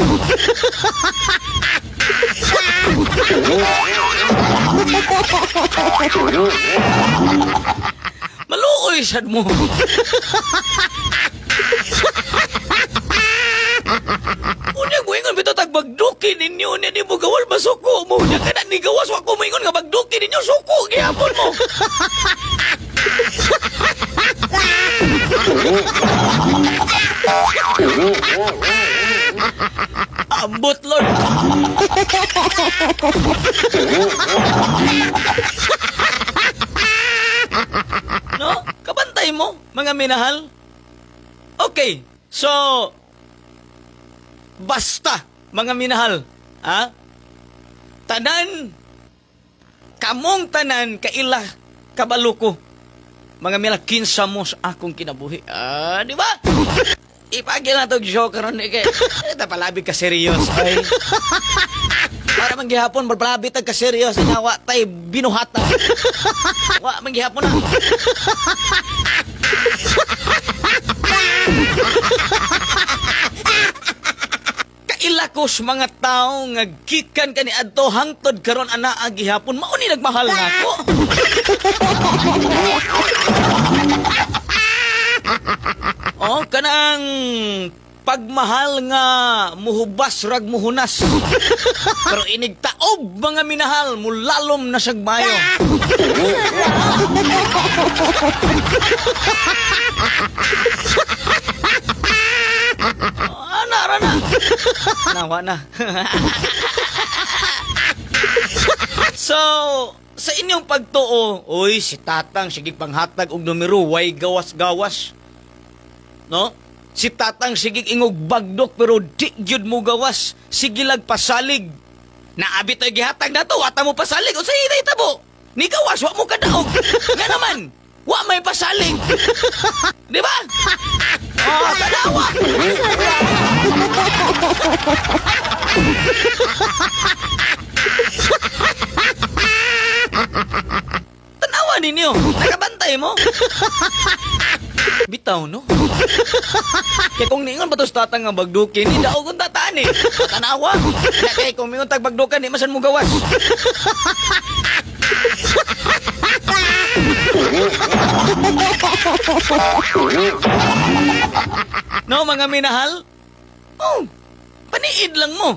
Maluoy sad mo. Unya ko ingon bitaw tagbagdukin ninyo ni mo gawal masuko mo. Nya kana ni gawas wa ko moingon nga bagdukin. bagduki ninyo suko gihapon mo. Ambot, Lord. No? Kabantay mo, mga minahal. Okay, so, basta, mga minahal, ha? Tanan, kamong tanan, kaila, kabalo ko. Mga minahal, kinsa mo sa akong kinabuhi. Di ba? Ipagil na itong joke ron. Ito palabig ka serious. Ay. Para manggihapon, palabig ka serious. Inawa tayo, binuhata. Wa, manggihapon na. Kailakos mga tao nga gikan ka ni adto hangtod karon ana gihapon mao ni nagmahal nako. Oh, kanang pagmahal nga muhubas rag muhunas. Pero inig taob mga minahal mulalom na sagmayo. Rana. Nawa na. So, sa inyong pagtuo, oy, si Tatang sige panghatag og numero, way gawas-gawas. No? Si Tatang sige ingog bagdok pero di gyud mo gawas. Sige lag pasalig. Naabit ay gihatag nato, wata mo pasalig. O sa hinay tabo. Ni gawas, wa mo kadaog. Nga naman, wa may pasalig. Di ba? Oh, tanawa. Tanawa ninyo. Nakabantay mo. Bitaw, no? Kaya kung niingon ba ito sa Tatang nga bagdukin, hindi daw kung tataan eh. Tanawa. Kaya kung mingon tag bagdukan, di masan mo gawas. No, mga minahal? Oh, paniid lang mo.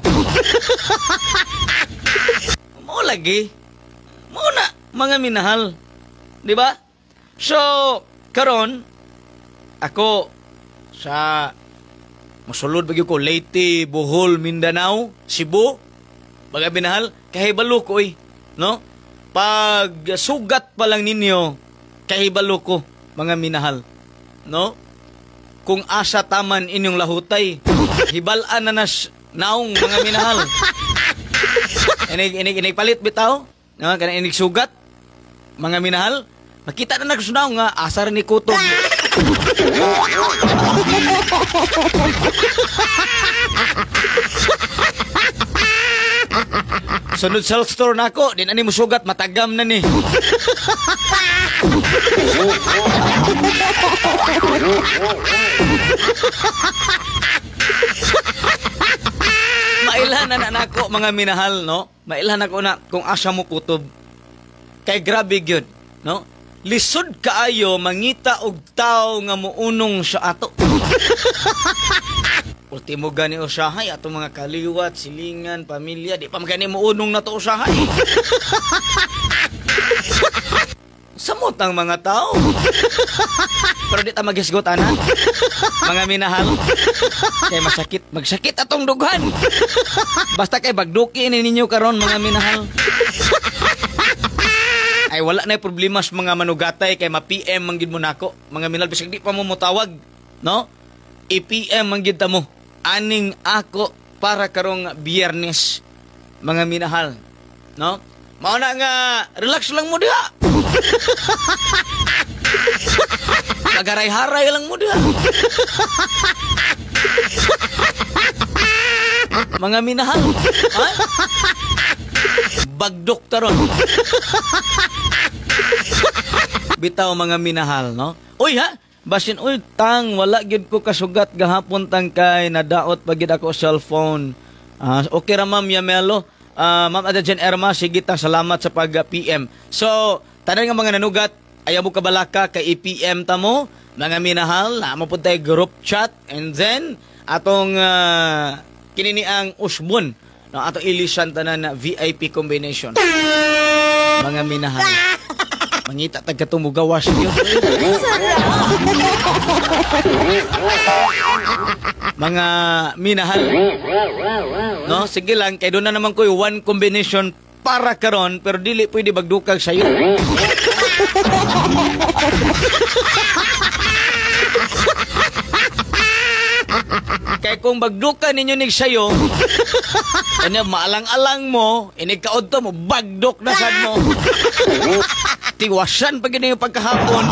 Mo lagi. Mo na, mga minahal. Di ba? So, karon ako sa mosulod bagyo ko Leyte, Bohol, Mindanao, Cebu, mga minahal, kahibalo ko eh, no? Pag sugat pa lang ninyo, kahibalo ko, mga minahal, no? Kung asa taman inyong lahutay, hibalaan na naong mga minahal. Inig palit bitaw, no? Kana inig sugat, mga minahal, makita na nagsunaw nga asar ni kutob. Sunod sa store na ako, din ani mo sugat, matagam na ni. Mailhan na nako mga minahal, no? Mailhan ako na kung asa mo kutob. Kay grabe gyud, no? Lisod kaayo mangita og tao nga muunong sa ato. Ultimo gani usahay atong mga kaliwat, silingan, pamilya, di pa magani muunong na to usahay. Samot ang mga tao. Pero di ta magisgot ana. Mga minahal. Kay magsakit atong dughan. Basta kay bagduki ninyo karon mga minahal. Ay wala na problema sa mga manugatay kay ma-PM manggid mo nako. Mga minahal bisag di pa mo motawag, no? I-PM manggid ta mo. Aning ako para karong Biyernes, mga minahal, no? Mao na nga relax lang mo diha. Nagaray-haray lang mo diha. Mga minahal, ha? Bagdok taron. Bitaw mga minahal, no? Uy ha, basin uy tang wala gid ko kasugat gahapon tang kay nadaot pagid ako cellphone. Okay ra ma'am Yamelo. Ma'am Adajen Erma, sige ta salamat sa pag-PM. So, tanan nga mga nanugat, ayaw mo kabalaka kay i-PM ta mo, mga minahal, na mo pud tay group chat and then atong kinini ang usbon, no, atong ilisan tanan na VIP combination. Mga minahal. Mangita tag katong mugawas yun. Mga minahal. No, sige lang kay doon na naman ko one combination para karon pero dili pwede bagdukag sayo. Kay kung bagdukan ninyo nig sayo, ano maalang-alang mo, inikaod to mo bagdok na sad mo. Tiwasan pag yung pagkahapon.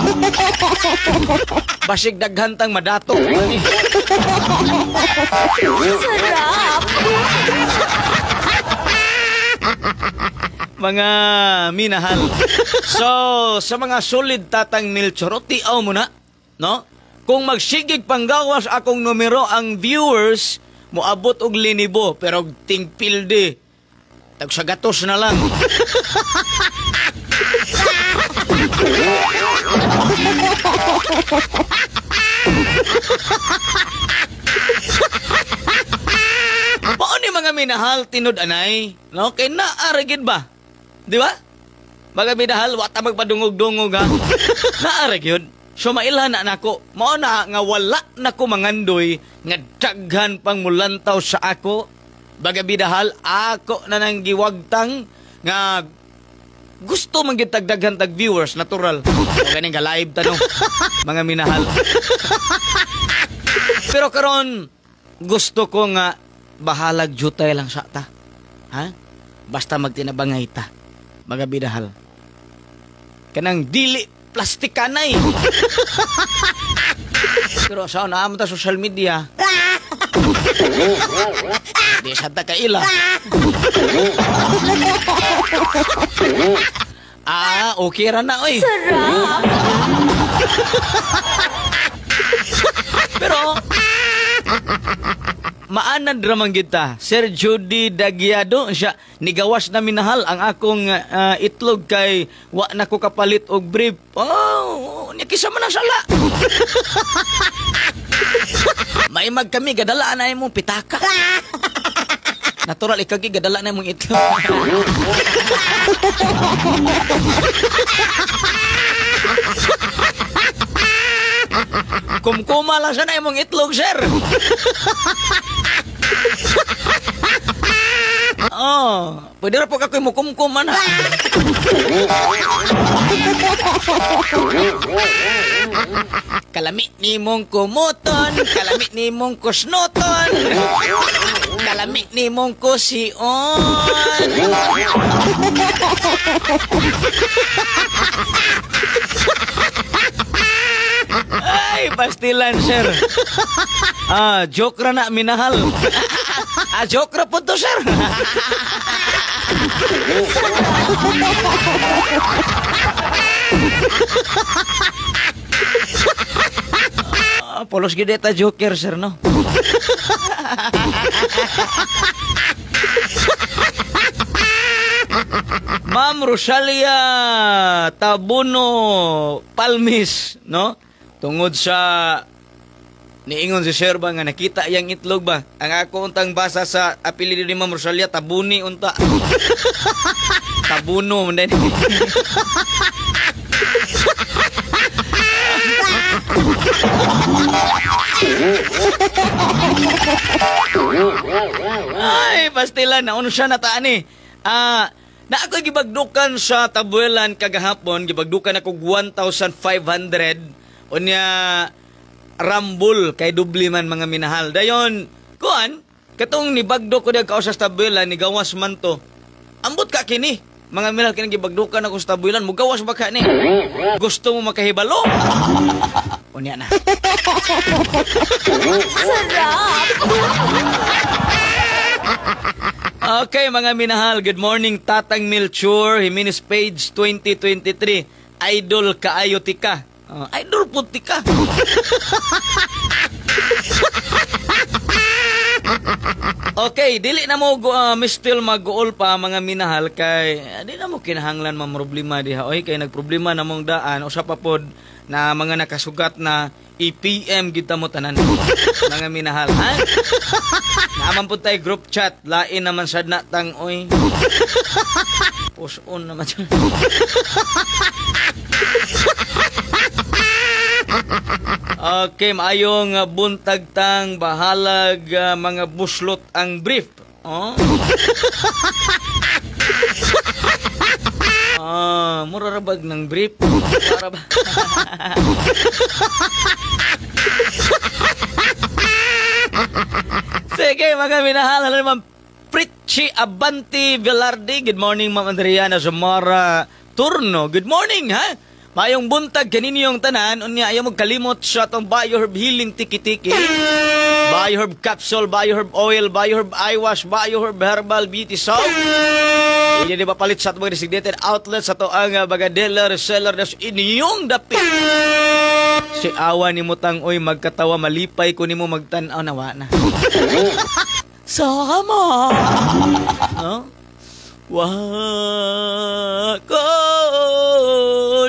Basig daghantang madatok. Sarap! Mga minahal. So, sa mga solid tatang Melchor, tiaw mo na, no? Kung magsigig panggawas akong numero ang viewers, moabot og linibo, pero tingpilde. Tag sa gatos na lang. Paano mga minahal, tinod anay? No? Kaya naaragid ba? Di ba? Mga minahal, wata magpadungog-dungog ha? Naarag yun. So mailhan na nako. Mao na nga wala nako mangandoy nga daghan pang mulantaw sa ako. Baga bidahal, ako na nang giwagtang nga gusto man gid daghan tag viewers, natural. O ganing ka live tanong, mga minahal. Pero karon gusto ko nga bahalag jutay lang sa ta. Ha? Basta magtinabangay ta. Mga bidahal. Kanang dili plastikanay. Pero saan naman ta social media? Di sa ta kaila. Okay ra na, oy. Sarap! Pero, maanad ramang kita. Sir Judy Dagiado, siya, nigawas na minahal ang akong itlog kay wa na ko kapalit og brief. Oh, nikisa man ang sala. May mag kami, gadala na mong pitaka. Natural, ikagi, gadala na mong itlog. Kumkuma lang siya na mong itlog, sir. Oh, pwede na po kakoy mo kumkuma na. Kalami ni mong kumuton, kalami ni mong kusnuton, kalami ni mong kusion. Ay, pastilan, sir. Joke ra na, minahal. Joke ra po to, sir. Polos gede ta joker, sir, no? Ma'am Rosalia Tabuno Palmis, no? Tungod sa niingon si Sir ba nga nakita yang itlog ba? Ang ako untang basa sa apelyido ni Ma'am Rosalia Tabuni unta. Tabuno man din. Ay, pastilan na uno siya nataan eh. Na ako gibagdukan sa tabuelan kagahapon, gibagdukan ako 1,500 unya rambul kay dubli man mga minahal. Dayon, kuan, katong nibagdo ko diag sa tabuelan ni gawas man to. Ambot ka kini. Mga minahal kini gibagdukan ako sa tabuelan, mugawas ba ka ni? Gusto mo makahibalo? Unya na. Sarap! Okay, mga minahal, good morning, Tatang Melchor, Jimenez Page 2023. Idol kaayo tika. Idol po tika. Okay, dili na mo mistil mag-uol pa mga minahal kay di na mo kinahanglan mga problema diha. Oy, kay nagproblema na mong daan usa pa pod na mga nakasugat na EPM kita mo tanan. Mga minahal, ha? Naaman po tayo group chat. Lain naman sad na tang, oy. Push on naman siya. Okay, maayong buntag tang bahalag mga buslot ang brief. Oh. Murarabag ng brief. Para ba? Sige, mga minahal. Alam naman, Pritchie Abanti Velarde. Good morning, Ma'am Adriana Zamora Turno. Good morning, ha? Mayong buntag kaninyong tanan. Unya, ayaw mo kalimot sa itong Bioherb Healing Tiki-Tiki. Bioherb Capsule, Bioherb Oil, Bioherb Eyewash, Bioherb Herbal Beauty Soap. Hindi di ba palit sa itong mga designated outlets sa ito ang bagadela, reseller na inyong dapit. Si awa ni mo tang, oy, magkatawa, malipay ko ni mo magtanaw, nawa na. Sama! No? Wako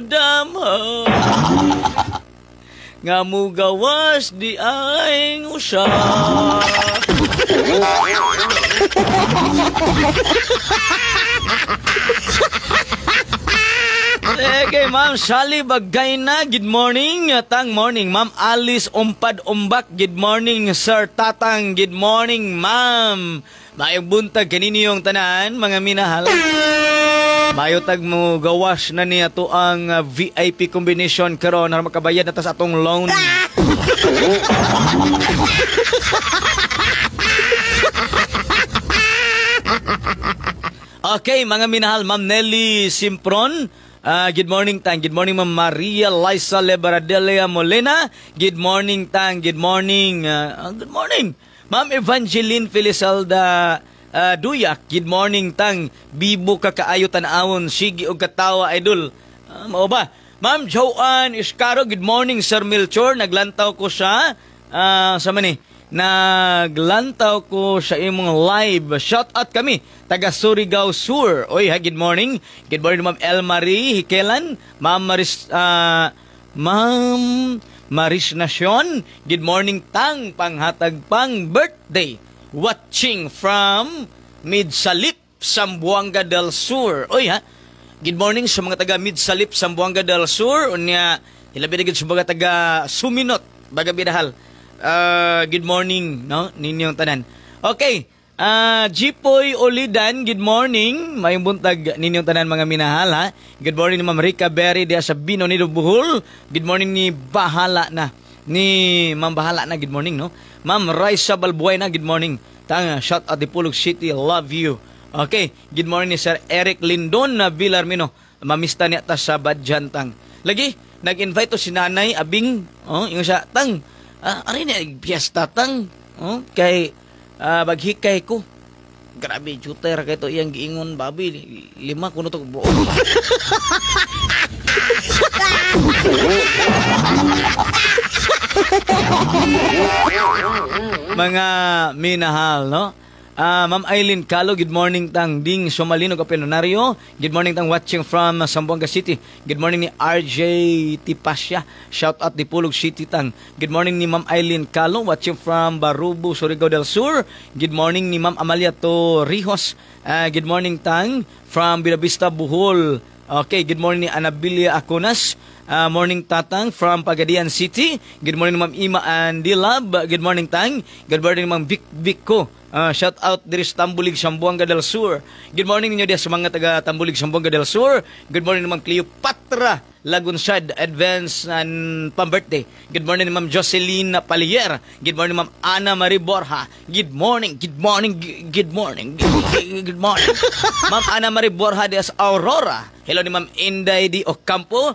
damha nga mugawas di aing usap. Sige, Ma'am Sally Bagayna, good morning. Tang morning, Ma'am Alice Umpad-Umbak, good morning. Sir Tatang, good morning, Ma'am. Mayong buntag kaninyong tanan, mga minahal. Mayo tag mo gawas na niya to ang VIP combination karon na makabayad na ta sa atong loan. Okay, mga minahal, Ma'am Nelly Simpron. Good morning, Tang. Good morning, Ma'am Maria Liza Lebaradelia Molina. Good morning, Tang. Good morning. Good morning, Ma'am Evangeline Felicelda Duyak. Good morning, Tang. Bibo ka kaayo tan-awon. Sige og katawa, idol. Mao ba? Ma'am Joanne Iscaro. Good morning, Sir Milchor. Naglantaw ko sa sa mani. Naglantaw ko sa imong live. Shout out kami. Taga Surigao Sur. Oy, ha, good morning. Good morning, Ma'am Elmarie Hikelan. Ma'am Maris Nacion. Good morning, Tang. Panghatag pang birthday. Watching from Midsalip, Zamboanga del Sur. Oy, ha. Good morning sa mga taga Midsalip, Zamboanga del Sur. Unya, ilabi na gid sa mga taga Suminot, Baga Bidahal. Good morning, no? Ninyong tanan. Okay. Jipoy Olidan, good morning. Mayong buntag ninyong tanan, mga minahal, ha? Good morning ni Ma'am Rica Berry dia sa Bino ni Buhol. Good morning ni Bahala na. Ni Ma'am Bahala na, good morning, no? Ma'am Raisa Balbuena, good morning. Tanga, shout out Dipolog City, love you. Okay, good morning ni Sir Eric Lindon na Villarmino. Mamista niya ta sa Badjantang. Lagi, nag-invite to si Nanay Abing, yung sa Tang. Ari na piyesta, Tang. Kay baghikay ko. Grabe, juter kay to iyang giingon, babi. 5 kuno to buo. Mga minahal, no? Ma'am Eileen Calo, good morning, Tang. Ding Somalino Kapenonario. Good morning, Tang, watching from Zamboanga City. Good morning ni RJ Tipasya. Shout out Dipolog City, Tang. Good morning ni Ma'am Eileen Calo, watching from Barubo, Surigao del Sur. Good morning ni Ma'am Amalia Torrijos. Good morning, Tang, from Bilavista, Bohol. Okay, good morning ni Anabilia Acunas. Morning, Tatang, from Pagadian City. Good morning, Ma'am Ima Andilab. Good morning, Tang. Good morning, Ma'am Vic ko. Shout out diri sa Tambulig, Zamboanga del Sur. Good morning ninyo diya sa mga taga Tambulig, Zamboanga del Sur. Good morning, Ma'am Cleopatra Lagunsad, advance and pang-birthday. Good morning, Ma'am Jocelyn Palier. Good morning, Ma'am Ana Marie Borja. Good morning, good morning, good morning, good morning. Ma'am Ana Marie Borja de Aurora. Hello ni Ma'am Inday Di Ocampo.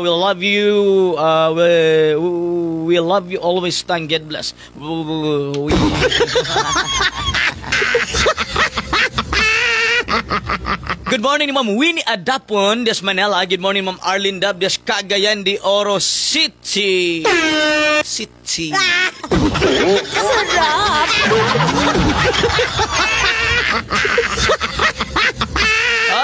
We love you. We love you always. Thank God bless. Good morning, Ma'am Winnie Adapon des Manila. Good morning, Ma'am Arlene Dab des Cagayan de Oro City. City. Sarap!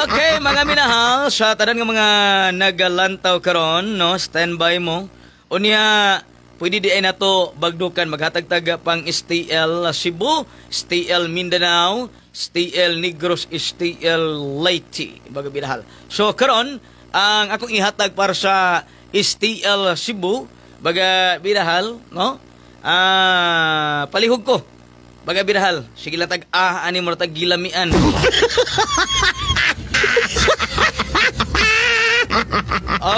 Okay, mga minahal, sa tanan nga mga nagalantaw karon, no, standby mo. Unya, pwede di ay nato bagdukan maghatag-taga pang STL Cebu, STL Mindanao, STL Negros, STL Leyte, baga bidahal. So karon ang akong ihatag para sa STL Cebu, baga bidahal, no? Palihog ko. Baga bidahal. Sige lang ani mo tag gilamian.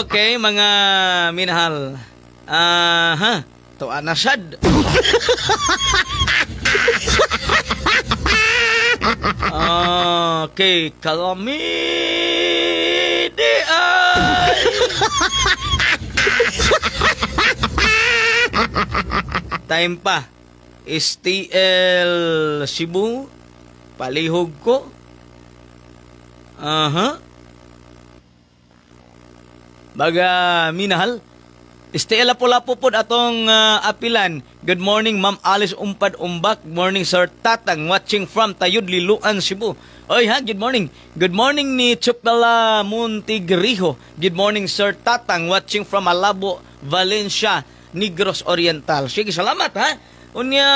Okay, mga minahal. To anasad. Okay, kalami di ay. Time pa. STL Cebu. Palihog ko. Baga minahal. STL Lapu-Lapu pod atong apilan. Good morning Ma'am Alice Umpad Umbak. Good morning Sir Tatang watching from Tayud Liluan Cebu. Oy ha, good morning. Good morning ni Chupala Montigriho. Good morning Sir Tatang watching from Malabo, Valencia, Negros Oriental. Sige, salamat ha. Unya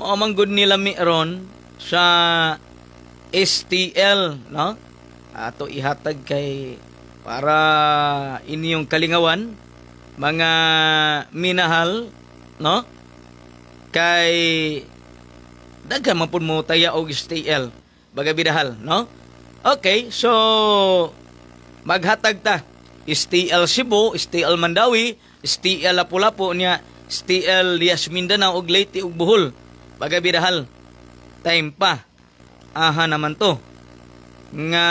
maomanggod nila miron sa STL, no? Ato ihatag kay para inyong kalingawan, mga minahal, no? Kay daghan man pud mo taya og STL, baga bidahal, no? Okay, so maghatag ta STL Cebu, STL Mandawi, STL Lapu-Lapu niya, STL Lias Mindanao og Leyte ug Bohol, baga bidahal. Time pa. Naman to nga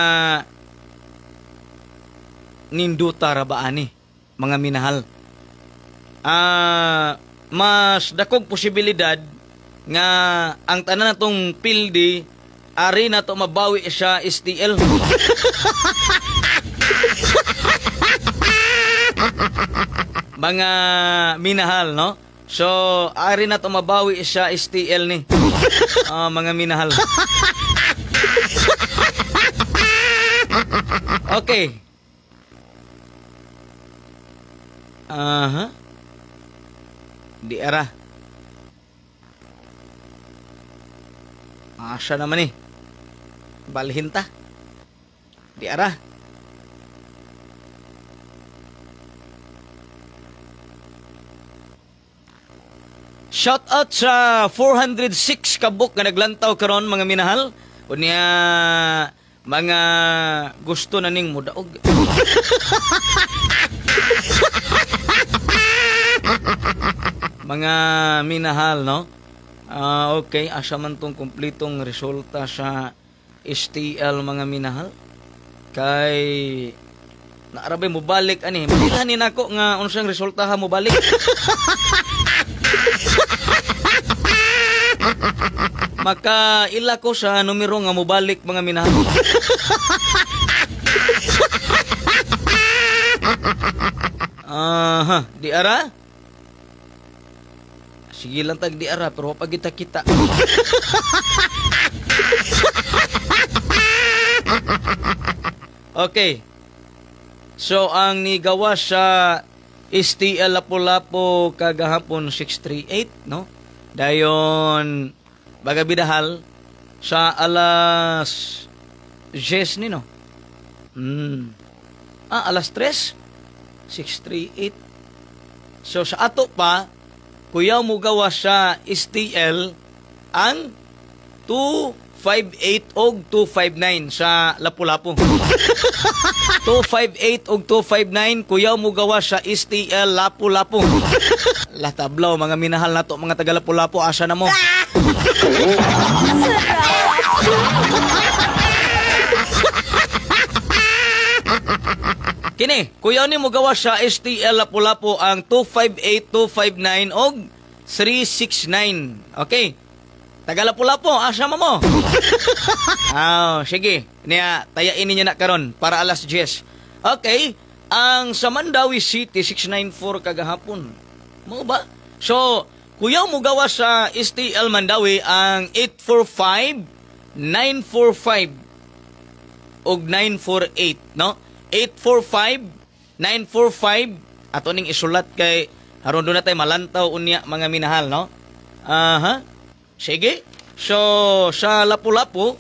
ninduta ra ba ani mga minahal. Mas dakog posibilidad nga ang tanan natong pildi ari na to mabawi siya STL. Mga minahal, no? So ari na to mabawi siya STL ni. Mga minahal. Okay. Di era. Asa naman eh. Balhin ta. Di era. Shout out sa 406 kabuk nga naglantaw karon mga minahal. Unya mga gusto na ning mudaog. Mga minahal, no? Okay, asa man tong kumpletong resulta sa STL mga minahal. Kay naarabay mo balik ani. Bilhanin nako nga unsang resulta ha mo balik. Maka ila ko sa numero nga mo balik mga minahal. Di ara? Sige lang tag di ara pero pag kita-kita. Okay. So ang nigawa sa STL Lapu-Lapu kagahapon 638, no? Dayon baga bidahal sa alas 10 ni, no? Alas 3 638. So sa ato pa kuyaw mo gawa sa STL ang 258 og 259 sa Lapu-Lapu. 258 og 259 kuyaw mo gawa sa STL Lapu-Lapu. Latablaw mga minahal nato mga taga Lapu-Lapu, asa na mo? Kini, kuyaw ni mo gawa sa STL Lapu-Lapu ang 258, 259 og 369. Okay. Taga Lapu-Lapu, asa mo mo? Sige. Niya, tayain ninyo na karon para alas 10. Okay. Ang sa Mandawi City, 694 kagahapon. Mo ba? So, kuyaw mo gawa sa STL Mandawi ang 845, 945 og 948, no? 845, 945 ato ning isulat kay Aron doon na tayo malantaw unya mga minahal, no? Aha. Sige. So, sa Lapu-Lapu.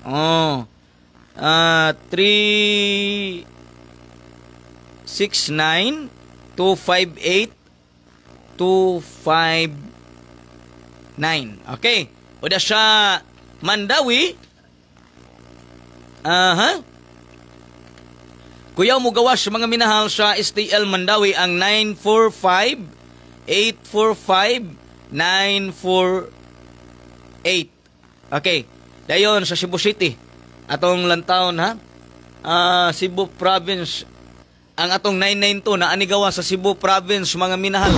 Oh. 369 258 259. Okay. Udah sa Mandawi. Aha. Kuyaw mo gawas mga minahal sa STL Mandawi ang 945-845-948. Okay. Dayon sa Cebu City. Atong lantawon ha. Cebu Province. Ang atong 992 na anigawa sa Cebu Province mga minahal.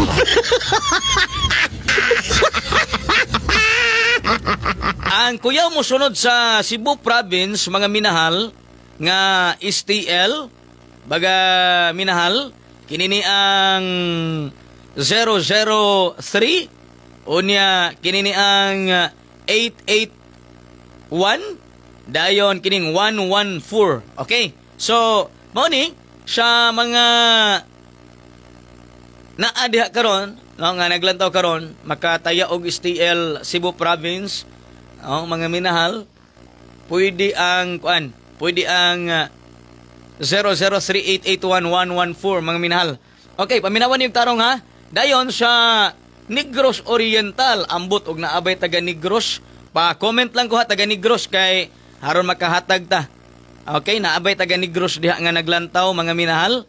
Ang kuyaw mo sunod sa Cebu Province mga minahal nga STL baga minahal kinini ang 003 unya kinini ang 881 dayon kining 114. Okay, so mao ni sa mga naadiha karon no, nga naglantaw karon makataya og STL Cebu Province mga minahal pwede ang pwede ang 003881114 mga minahal. Okay, paminawan yung tarong ha. Dayon sa Negros Oriental, ambot og naabay taga Negros. Pa-comment lang ko ha taga Negros kay haron makahatag ta. Okay, naabay taga Negros diha nga naglantaw mga minahal.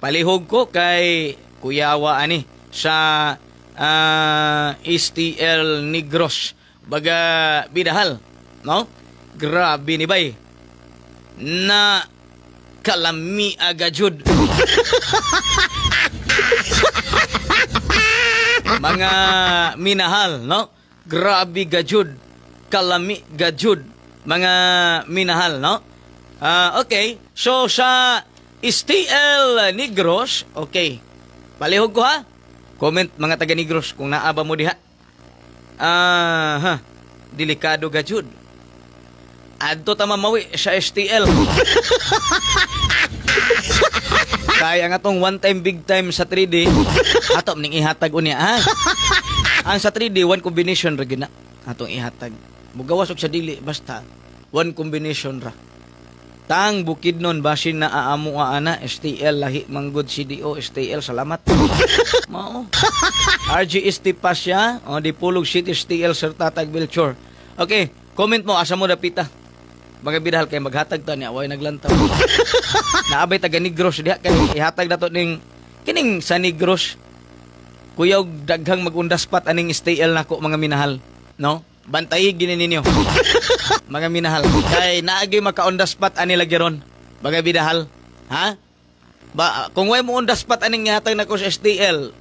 Palihog ko kay Kuyawa ani sa STL Negros. Baga bidahal, no? Grabe ni bay. Na kalami agajud. Mga minahal, no? Grabe gajud. Kalami gajud. Mga minahal, no? Okay. So, sa STL Negros, okay. Palihog ko ha. Comment mga taga Negros kung naaba mo diha. Delikado gajud. Adto ta mamawi sa STL. Kaya nga tong one time big time sa 3D ato ning ihatag unya ha. Ang sa 3D one combination ra gina atong ihatag. Mugawas og sa dili basta one combination ra. Tang Bukidnon basin na aamo ana STL lahi manggod CDO STL salamat. Mao. RGST Pasya o Dipulog City STL Serta Tagbilchor. Okay, comment mo asa mo dapita. Mga bidahal kay maghatag ta niya way naglantaw. Naabay taga Negros diha kay ihatag nato ning kining sa Negros. Kuyaw daghang magundaspat aning STL nako mga minahal, no? Bantayi gini ninyo. Mga minahal. Kay naagi maka-on-the-spot ani lagi ron. Mga bidahal. Ha? Ba, kung way mo on-the-spot aning ihatag nako sa STL,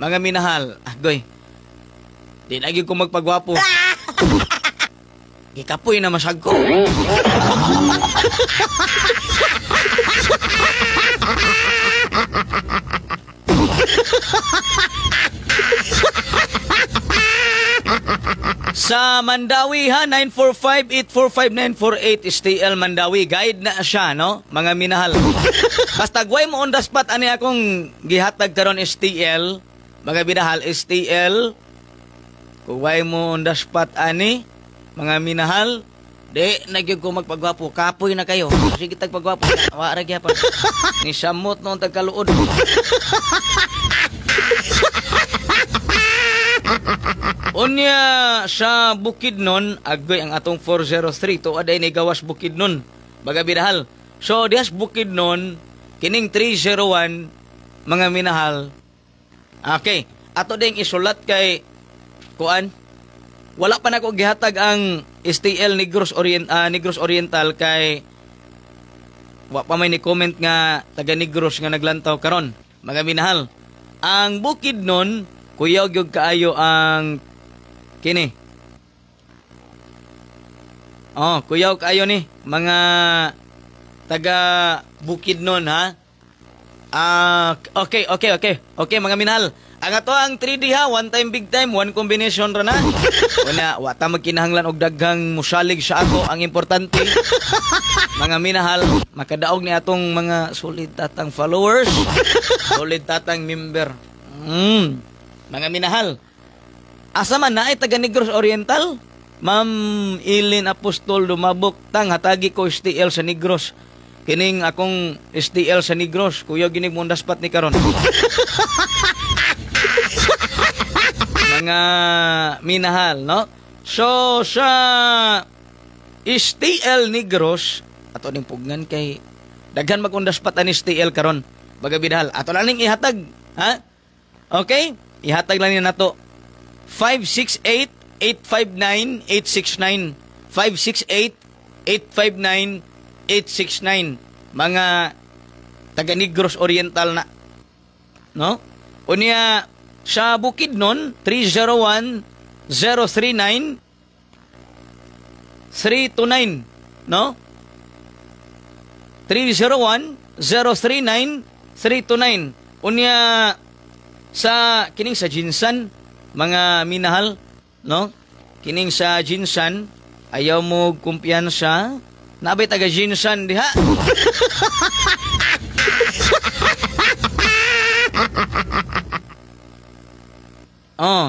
mga minahal, goy. Di lagi ko magpagwapo. Gikapoy na masag ko. Sa Mandawi ha, 945-845-948 STL Mandawi. Guide na siya, no? Mga minahal. Basta guay mo on the spot, ani akong gihatag karon STL. Mga minahal, STL. Kung guay mo on the spot, ani, mga minahal, di, nagyog ko magpagwapo. Kapoy na kayo. Sige tagpagwapo. Wara gyapon. Ni samot noong tagkaluod. Unya sa Bukidnon, agoy ang atong 403 to aday ni gawas Bukidnon. Baga bidahal. So dias Bukidnon, kining 301 mga minahal. Okay, ato ding isulat kay kuan. Wala pa nako gihatag ang STL Negros Oriental kay wa pa may ni comment nga taga Negros nga naglantaw karon. Mga minahal. Ang Bukidnon, kuyaw gyud kaayo ang kini. Kuyaw kaayo ni mga taga Bukidnon ha. Okay. Okay, mga minahal. Ang ato ang 3D ha, one time big time, one combination ra na. Una, wa ta magkinahanglan og daghang musalig sa ato. Ang importante, mga minahal, makadaog ni atong mga solid tatang followers, solid tatang member. Mga minahal, asa man na ay taga Negros Oriental? Ma'am Ilin Apostol Dumabok, tang hatagi ko STL sa Negros. Kining akong STL sa Negros, kuya ginig mo daspat ni karon. Mga minahal, no? So, sa STL Negros, ato ning pugnan kay daghan magundaspat ani STL karon. Baga bidhal, ato lang ning ihatag, ha? Okay? Ihatag lang ni nato. 568-859-869. 568-859-869. Mga taga Negros Oriental na. No? Unya sa Bukidnon 301-039-329. No? 301-039-329. Unya sa kining sa Jinsan, mga minahal, no? Kining sa Jinsan, ayaw mo kumpiyansa. Nabay taga Jinsan diha.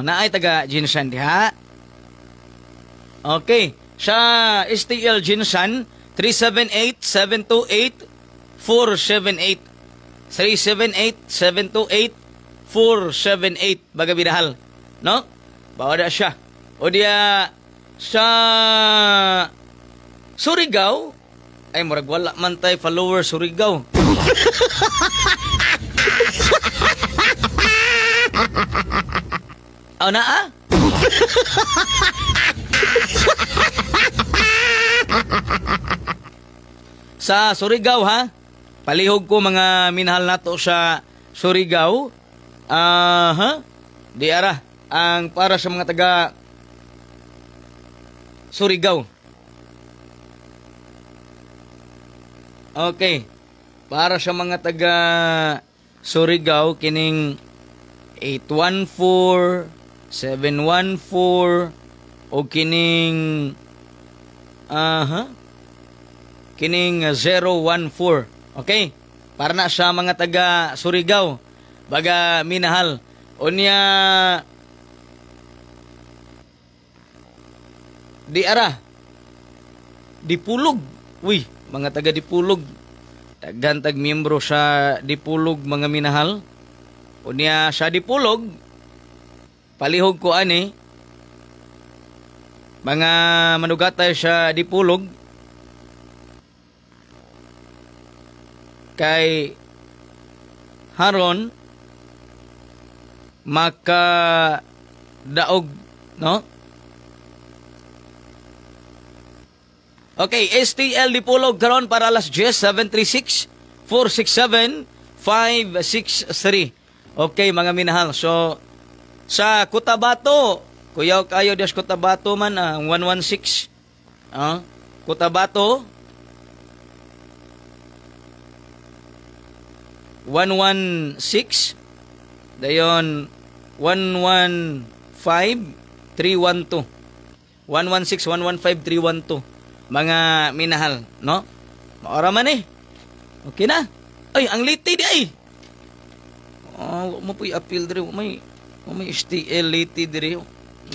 Naay taga Jinsan diha. Okay. Sa STL Jinsan, 378-728-478. 378-728-478. Baga bidahal. No? Bawada siya. O diya sa Surigao, ay murag wala man tay follower Surigao. Na sa Surigao ha, palihog ko mga minahal nato sa Surigao. Di ara ang para sa mga taga Surigao. Okay. Para sa mga taga Surigao, kining 814, 714, o kining kining 014. Okay? Para na sa mga taga Surigao. Baga minahal. Unya di ara Dipulog. Uy, mga taga Dipulog. Daghan tag miyembro sa Dipulog, mga minahal. Unya sa Dipulog, palihog ko ani mga manugatay sa Dipulog kay haron maka daog, no? Okay, STL Dipulog karon para alas 10, 736-467-563. Okay, mga minahal. So, sa Cotabato, kuyaw kayo des Cotabato man, 116. Cotabato, 116. Dayon, 115-312. 116-115-312. Mga minahal, no? Maora man eh. Okay na. Ay, ang liti di ay. Mo po i-appeal dire. May STL liti dire.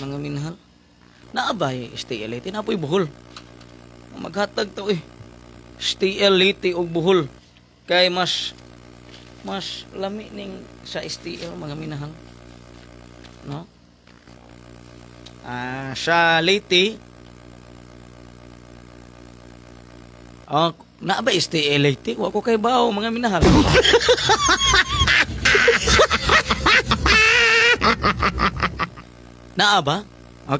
Mga minahal. Naabay STL liti. Na po buhol. Maghatag to eh. STL liti o buhol. Kay mas lami ning sa STL, mga minahal. No? Sa liti, na ba STL liti? Wa ko kay bao, mga minahal. Naa ba?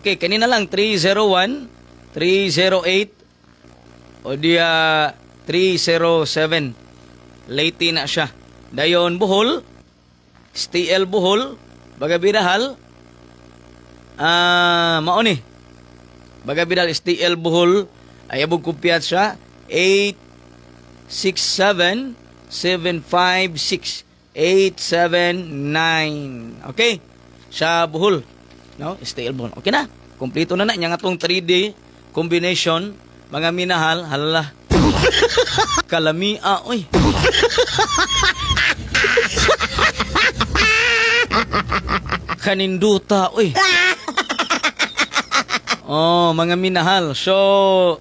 Okay, kanina lang 301, 308 o dia 307. Late na siya. Dayon Bohol, STL Bohol, baga bidahal. Mao ni. Baga bidahal STL Bohol ay abog kumpiat siya 867 0917-756-879. Okay? Sa Bohol. No? STL Bohol. Okay na. Kompleto na na. Yang atong 3D combination. Mga minahal. Hala. Kalamia. Uy. Kaninduta. Uy. Oh, mga minahal. So,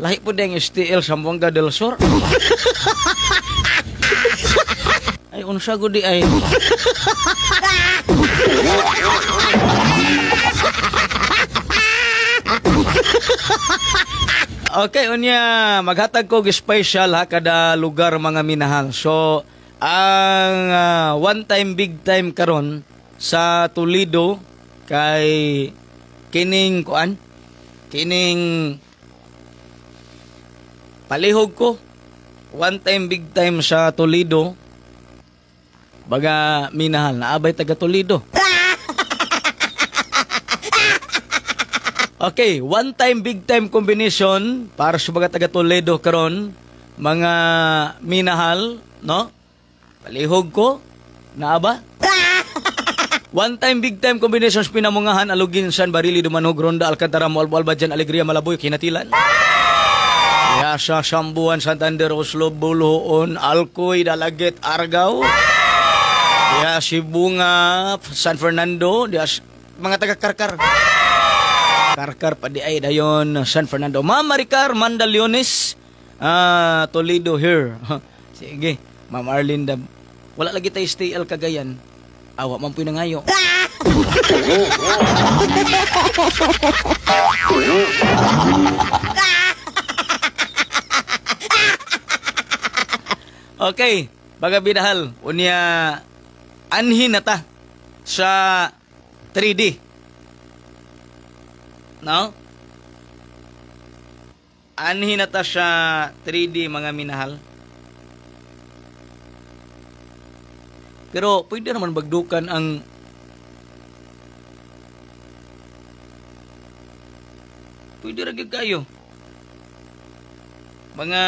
lahi po din STL Zamboanga del Sur. Ay, unsa gudi ay. Okay, unya maghatag ko special ha kada lugar mga minahal. So, ang one time big time karon sa Toledo kay kining palihog ko. One time big time sa Toledo. Baga minahal na abay taga Toledo. Okay, one time big time combination para sa mga taga Toledo karon, mga minahal, no? Palihog ko na aba. One time big time combinations pinamungahan Alugin San Barili Dumanog Ronda Alcantara Moalbo Albajan Alegria Malaboy Kinatilan. Yasa Sambuan Santander Oslo Buluon Alcoy Dalaget Argao. Dia Sibunga San Fernando, dia mga taga Karkar. Karkar pa di ay dayon San Fernando. Ma'am Maricar Mandaliones, Toledo here. Sige, Ma'am Arlinda. Wala lagi tayo STL Cagayan. Awa man po nangayo. Okay, baga bidahal. Unya anhin na ta sa 3D. No? Anhin na ta sa 3D mga minahal. Pero pwede naman bagdukan ang pwede rin kayo mga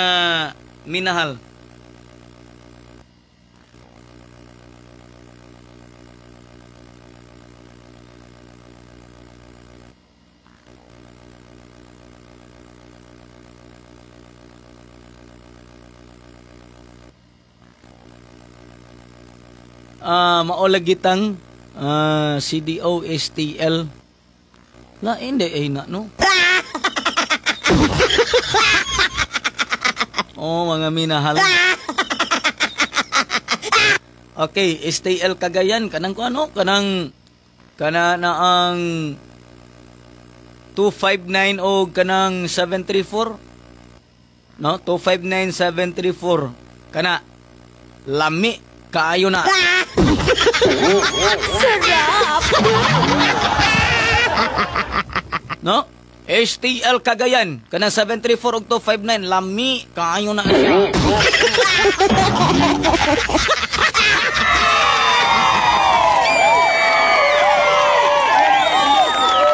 minahal. Maolagitang CDO STL la hindi ay na no. Oh mga minahal. Okay, STL Cagayan kanang ko ano kanang kana na ang 259 o kanang 734 no 259 734 kana lami kaayo na. Sarap! No? STL Cagayan. Kanang 734 ug 259. Lami. Kaayo na siya.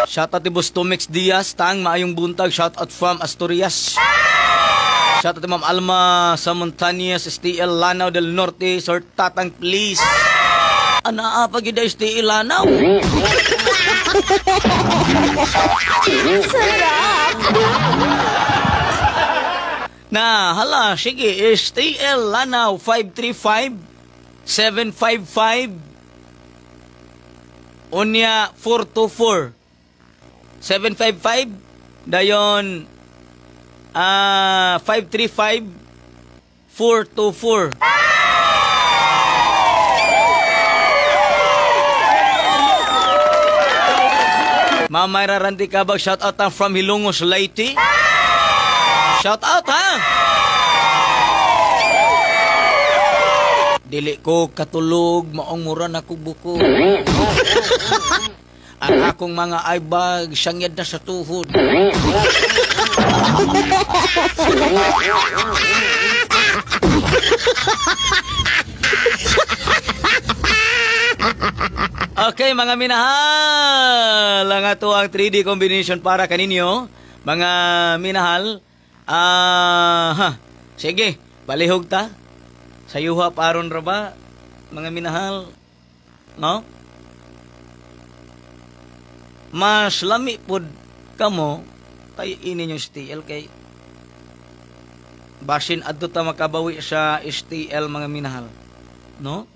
Shout out to Bustomix Diaz. Tang maayong buntag. Shout out from Asturias. Shout out to Ma'am Alma sa Montañas, STL Lanao del Norte, Sir Tatang, please. Anaa pag ida STL Lanao. Sarap! Na, hala, sige, STL Lanao 535-755 Unya 424 755 dayon 535-424. Mamay raranti ka ba? Shout out ang from Hilongos, Leyte. Shout out ha! Dili ko katulog, maong mura na kong buko. Ang akong mga eyebag, sangyad na sa tuhod. Okay, mga minahal, ang ato ang 3D combination para kaninyo. Mga minahal, sige, palihog ta. Sayuha paron ra ba mga minahal, no? Mas lami pod kamo kay ini nyo STL kay basin adto ta makabawi sa STL mga minahal, no?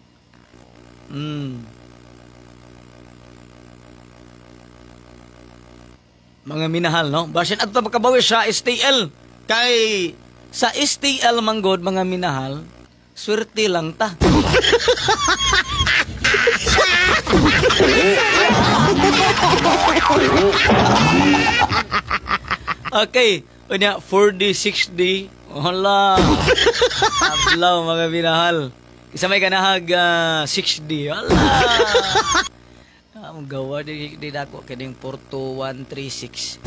Mga minahal, no? Basin adto makabawi sa STL kay sa STL manggod mga minahal, swerte lang ta. Okay, unya 4D, 6D. Wala. Ablaw mga minahal. Isa may kanahag 6D. Wala. Ang gawa di dako kining 42136.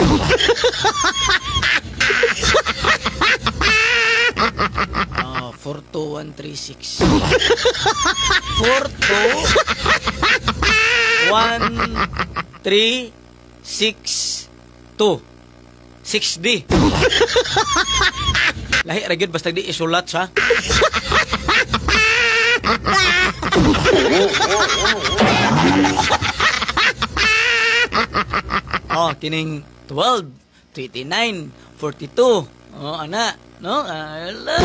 42136. 42136 6D. Lahi ra gyud basta di isulat sa. Kining 12, 29, 42. Ana, no? Ala.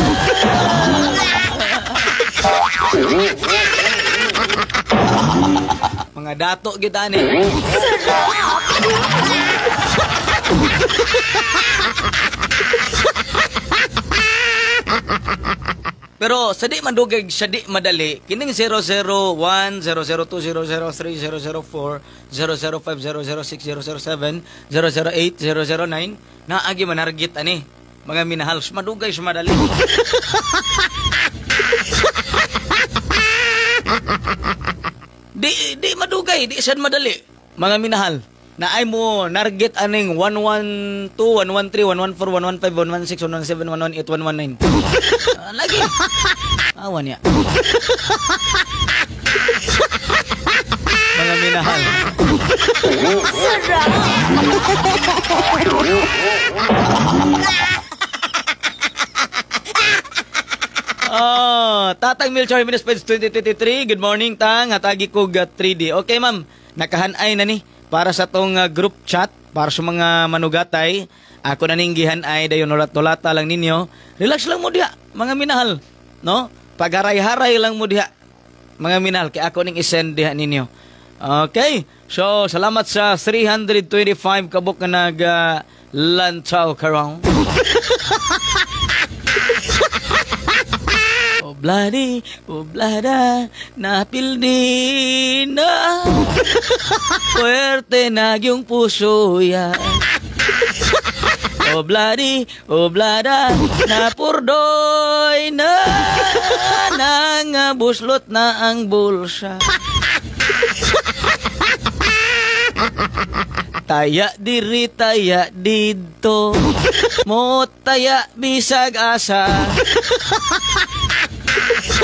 Mga dato kita ni. Pero sa di mandugay, sa di madali, kining 001, 002, 003, 004, 005, 006, 007, 008, 009, naagi manargit ani, mga minahal, madugay sa madali. Di madugay, di sad madali, mga minahal. Na ay mo narget aning 112, 113, 114, 115, 116, 117, 118, 119. Lagi. Awan ya. Mga minahal. Sarap! Tatang Milchar Minus Page 2023. Good morning, tang. Hatagi ko 3D. Okay, ma'am. Nakahanay na ni. Para sa tong group chat, para sa mga manugatay, ako naninggihan ay dayon ulat-ulata lang ninyo. Relax lang mo diha, mga minahal, no? Pagharay-haray lang mo diha, mga minahal, kaya ako ning isend diha ninyo. Okay, so salamat sa 325 kabuk na nag-lantaw karong. Obladi, oblada, napildi na. Puwerte na yung puso yan. Obladi, oblada, napurdoy na. Nangabuslot na ang bulsa. Taya diri, taya dito. Mo taya bisag asa.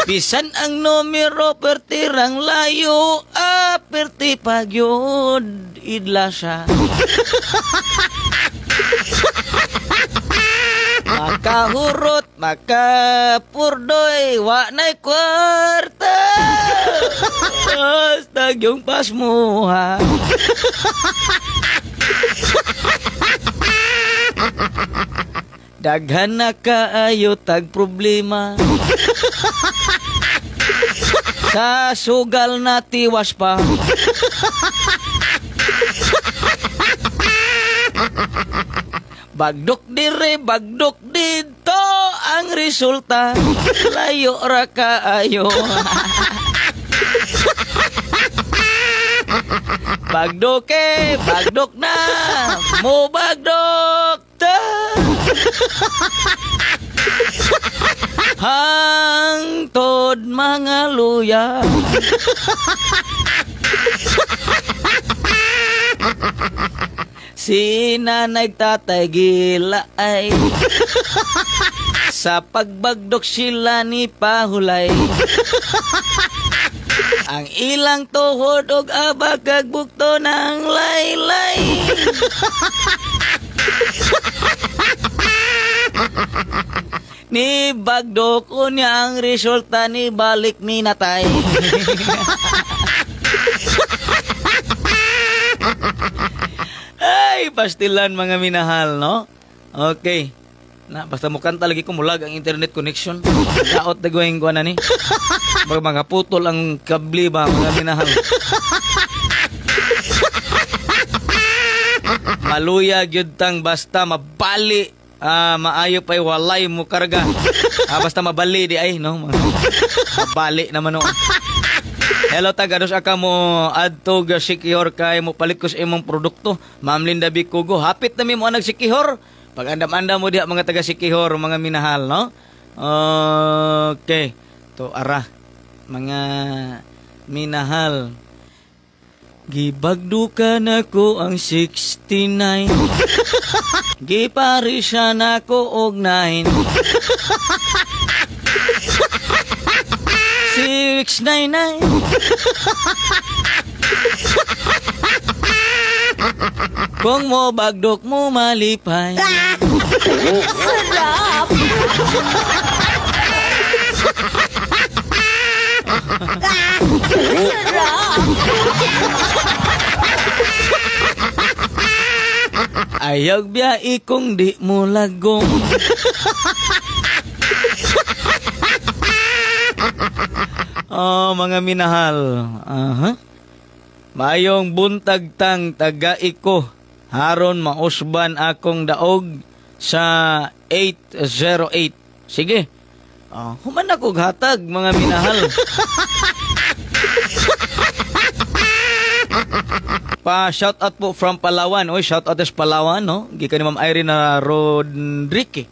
Bisan ang numero pertirang layo, perti pagyod idlasa. Makahurot, makapurdoy, wa na'y kwarta. Basta yung pasmuha. Daghan na kaayo tag problema. Sa sugal na tiwas pa. Bagdok dire, bagdok dito. Ang resulta, layo ra kaayo. Bagdok bagdok na. Mo bagdok ta. Hangtod mga luya. Sina nagtatay gila ay sa pagbagdok sila ni pahulay. Ang ilang tuhod og abag kagbukto ng laylay. Ni bagdo ko niya ang resulta ni balik mi natay. Ay, pastilan mga minahal, no? Okay. Basta mo kanta lagi kumulag ang internet connection. Daot na gawin ko na ni. Mga putol ang kabli ba mga minahal. Maluya gyud tang basta mabali. Maayo pa'y walay mo karga. Basta mabali di ay, no? Mabali naman, no? Hello, tagados aka mo adto ga sikihor kay mo palit ko sa imong produkto. Ma'am Linda Bikugo, hapit na mi mo nag sikihor. Pag andam-andam mo diha mga taga sikihor, mga minahal, no? Okay. To ara mga minahal. Gibagdukan ako ang 69. Giparisyan ako og 9. 699. Kung mo bagdok mo malipay. Sarap! Sarap! Ayag biya ikong di mo lagom. Mga minahal. Mayong buntag tang taga-iko. Haron mausban akong daog sa 808. Sige. Human ako hatag, mga minahal. Shout out po from Palawan. Oy, shout out sa Palawan, no? Gikan ni Ma'am Irene Rodrique.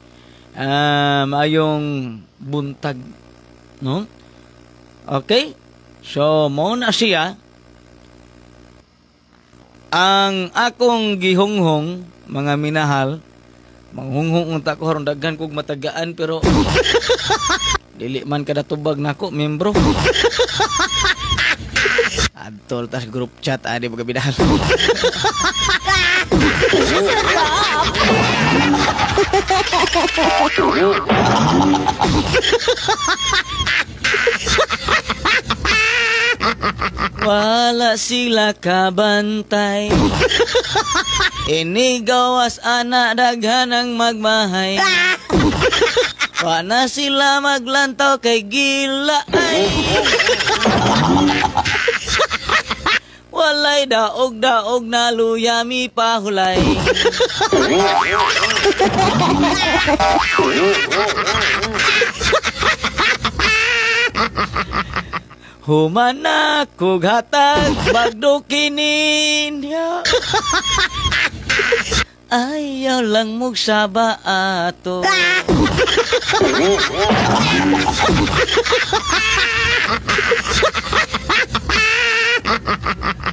Mayong buntag, no? Okay? So, mo na siya. Ang akong gihunghong, mga minahal, manghunghong unta ko harong daghan kog matagaan pero dili man kada tubag nako, membro. Adtol tas group chat adi mga minahal. Wala sila kabantay. Inigawas anak daghan ang magmahay. Wala sila maglantaw kay gila ay. Walay daog-daog na luyami pahulay. Humana kog hatag bagdo kinin niya. Ayaw lang mong saba ato.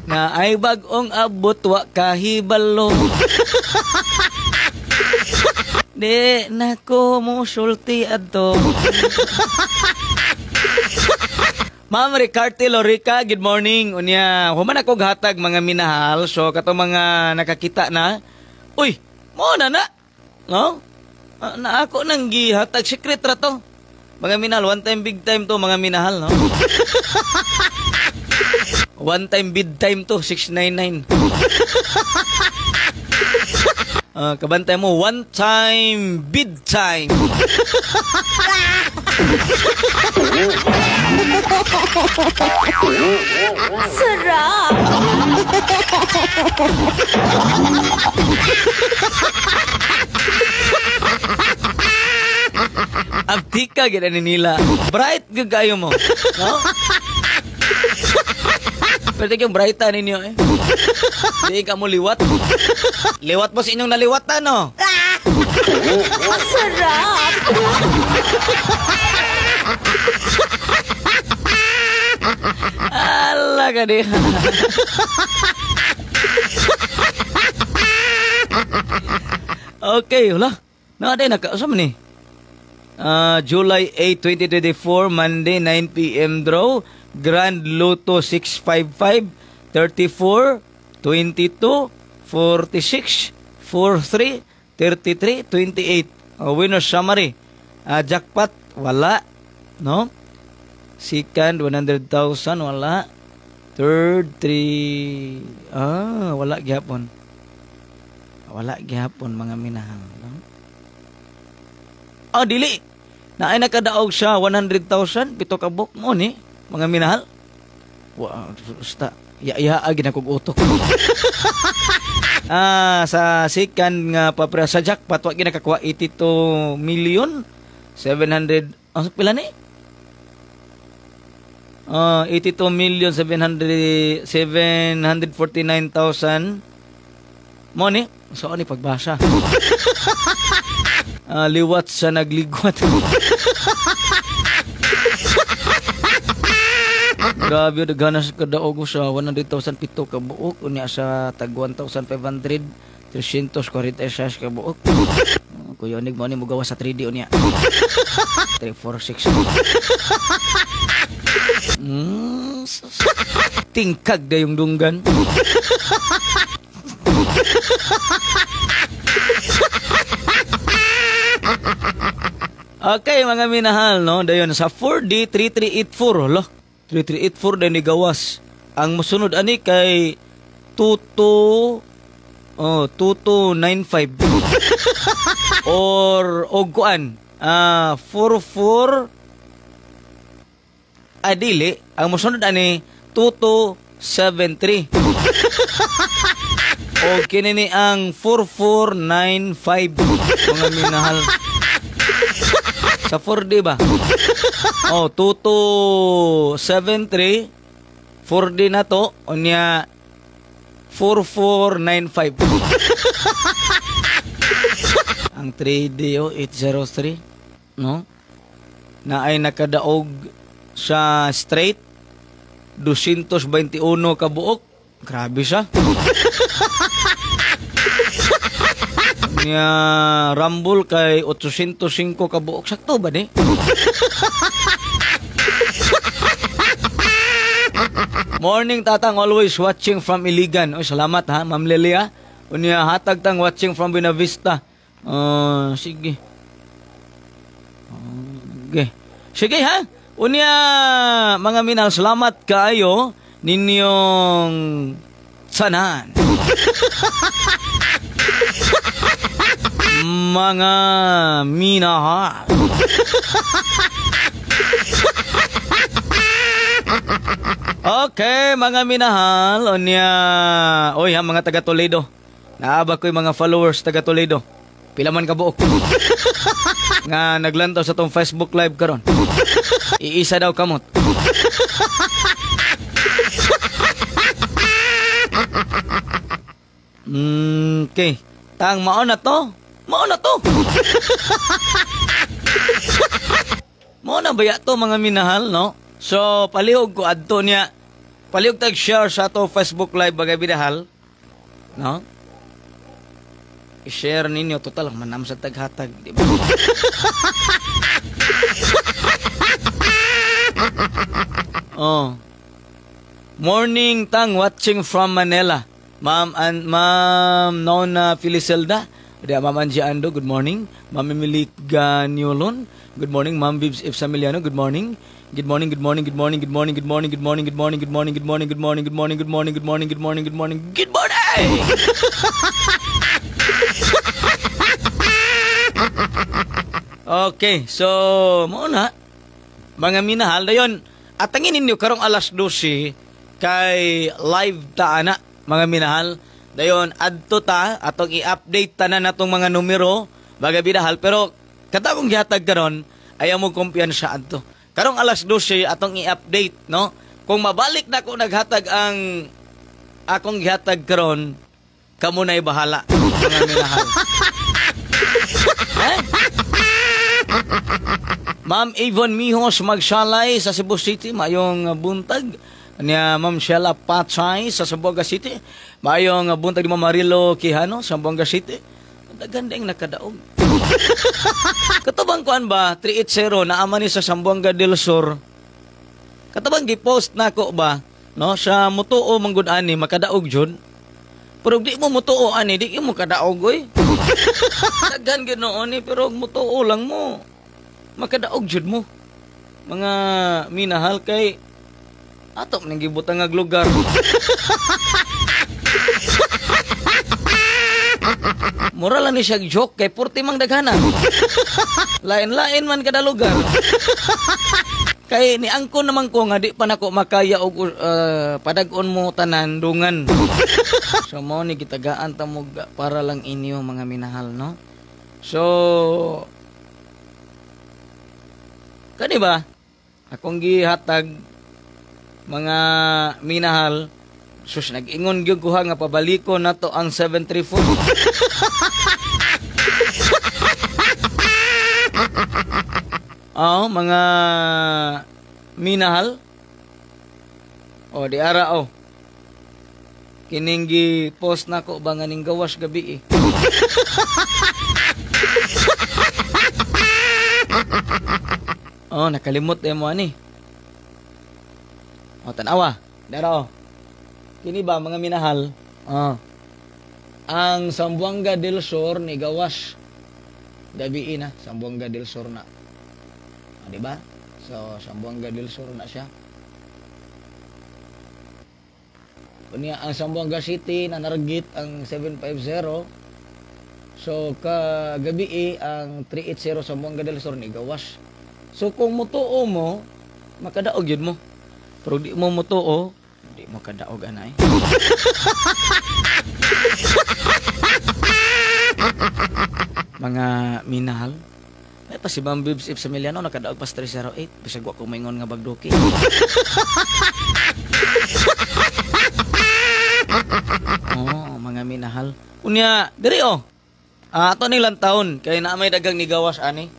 Na ay bagong abot wa kahibalo. Di nako mo sulti adto. Ma'am Ricarte Lorica, good morning. Unya, human ako hatag mga minahal. So, kato mga nakakita na. Uy, mo na. No? Na ako nang gihatag secret ra to. Mga minahal, one time big time to mga minahal, no? One time bid time to, 699. Kabantay mo, one time bid time. Sarap! Abtika gina ni nila. Bright gagayo mo. No? Pwede kayong brighta ninyo eh. Di ka mo liwat. Liwat mo sa inyong naliwatan, no? Sarap! Ala ka di. Okay, wala. Nakada nakausap ni. July 8, 2024, Monday, 9 p.m. draw. Grand Lotto 655, 34, 22, 46, 43, 33, 28. Winner summary. Jackpot, wala. No? Second, 100,000, wala. Third, 3... wala gyapon. Wala gyapon, mga minahal. No? Dili. Na ay nakadaog siya 100,000 pito ka book mo ni mga minahal. Wow, basta agi na kog utok. Sa second nga papra sa jackpot wa ginakakuha 82 million 700 pila ni? 82 million 749,000 mo ni. So ani pagbasa. Liwat sa nagligwat. Grabe, naghanas ka daog sa 100,000 pito ka buok. Unya sa tag 1,500, 346 ka buok. Kuya, onig mo ni mo gawa sa 3D unya. 346. Tingkag da yung dunggan. Okay, mga minahal, no? Dayon sa 4D 3384, lo. 3384 din ni gawas. Ang musunod ani kay 2295. Or kuan, 44 adili, ang musunod ani 2273. O kinini ang 4495, mga minahal. Sa 4D ba? 2273 4D na to. Unya 4495. Ang 3D 803, no? Na ay nakadaog sa straight 221 ka buok. Grabe siya. Nya Rumble kay 805 ka buok. Sakto ba ni? Morning tatang, always watching from Iligan. Oy, salamat ha, Ma'am Lelia. Unya hatag tang watching from Buena Vista. Sige. Okay. Sige ha. Unya mga minal, salamat kaayo ninyong sanan. Mga minahal. Okay, mga minahal. Oy, ha, mga taga Toledo. Naaba ko'y mga followers taga Toledo. Pila man ka buok. Nga naglantaw sa tong Facebook live karon. Iisa daw kamot. Okay. Tang mao na to. Mao na to. Mao na baya to, mga minahal, no? So palihog ko adto niya. Palihog tag share sa to Facebook live bagay bidahal, no? I-share ninyo total manam sa taghatag, di ba? Morning tang watching from Manila. Ma'am Nona Felicelda, Ma'am Angie Ando, good morning. Ma'am Emily Ganyolon, good morning. Ma'am Vibs F. Samiliano, good morning. Good morning, good morning, good morning, good morning, good morning, good morning, good morning, good morning, good morning, good morning, good morning, good morning, good morning, good morning, good morning, good morning. Okay, so muna mga minahal dayon. Atangin ninyo karong alas 12 kay live ta ana, mga minahal. Dayon adto ta atong i-update tanan natong mga numero baga bidahal, pero katawong gihatag karon ayaw mo kumpiyansa adto. Karong alas 12 atong i-update, no? Kung mabalik na ko naghatag ang akong gihatag karon, kamo na'y bahala, mga minahal. Ma'am Avon Mihos Magsalay sa Cebu City, mayong buntag. Niya Ma'am Sheila Patchay sa Zamboanga City, mayong buntag ni Ma'am Marilo Quijano sa Zamboanga City. Gandeng nakadaog. Katubang kuan ba 380 naaman ni sa Zamboanga del Sur. Katubang gi-post nako ba, no, sa mutuo manggod ani makadaog jud. Pero di mo mutuo ani, di mo kadaog oy. Daghan ginoon ni pero mutuo lang mo. makadaog jud mo. Mga minahal kay ato man gibutang nga lugar. Mura lang ni siya joke kay purti mang daghana. Lain-lain man kada lugar. Kay ni angko naman ko nga di pa nako makaya og padag-on mo tanan dungan. So mo ni gitagaan ta mo para lang inyo mga minahal, no? So kani ba akong gihatag mga minahal, sus nag-ingon gyud ko ha nga pabaliko nato ang 734. Oh, mga minahal. Oh, di ara oh. Kining gi-post nako ba nga ning gawas gabi eh. Oh, nakalimot mo ani. Oh, tanawa. Dara oh. Kini ba mga minahal? Oh. Ang Zamboanga del Sur ni gawas gabi na, Zamboanga del Sur na. Di ba? So, Zamboanga del Sur na siya. Kunya ang Zamboanga City na nargit ang 750. So, kagabi ang 380 Zamboanga del Sur ni gawas. So, kung mutuo mo, makadaog yun mo. Pero di mo mutuo, di mo kadaog anay. Mga minahal, may pa si Bam Bibs if sa Miliano nakadaog pas 308. Bisag wa ko maingon nga bagduki. Oh, mga minahal. Unya, diri oh. Ato nilang taon kay na may dagang nigawas ani.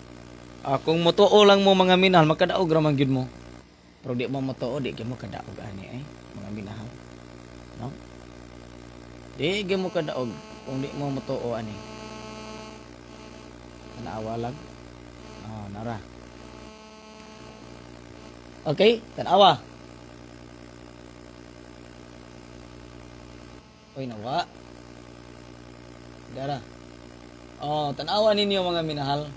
Kung mutuo lang mo mga minahal, makadaog ra man gyud mo. Pero di mo mutuo, di gyud mo kadaog ani mga minahal. No? Di gyud mo kadaog kung di mo mutuo ani. Naawa lang. Oh, nara. Okay, tanawa. Oy, nawa. Dara. Oh, tanawa ninyo mga minahal.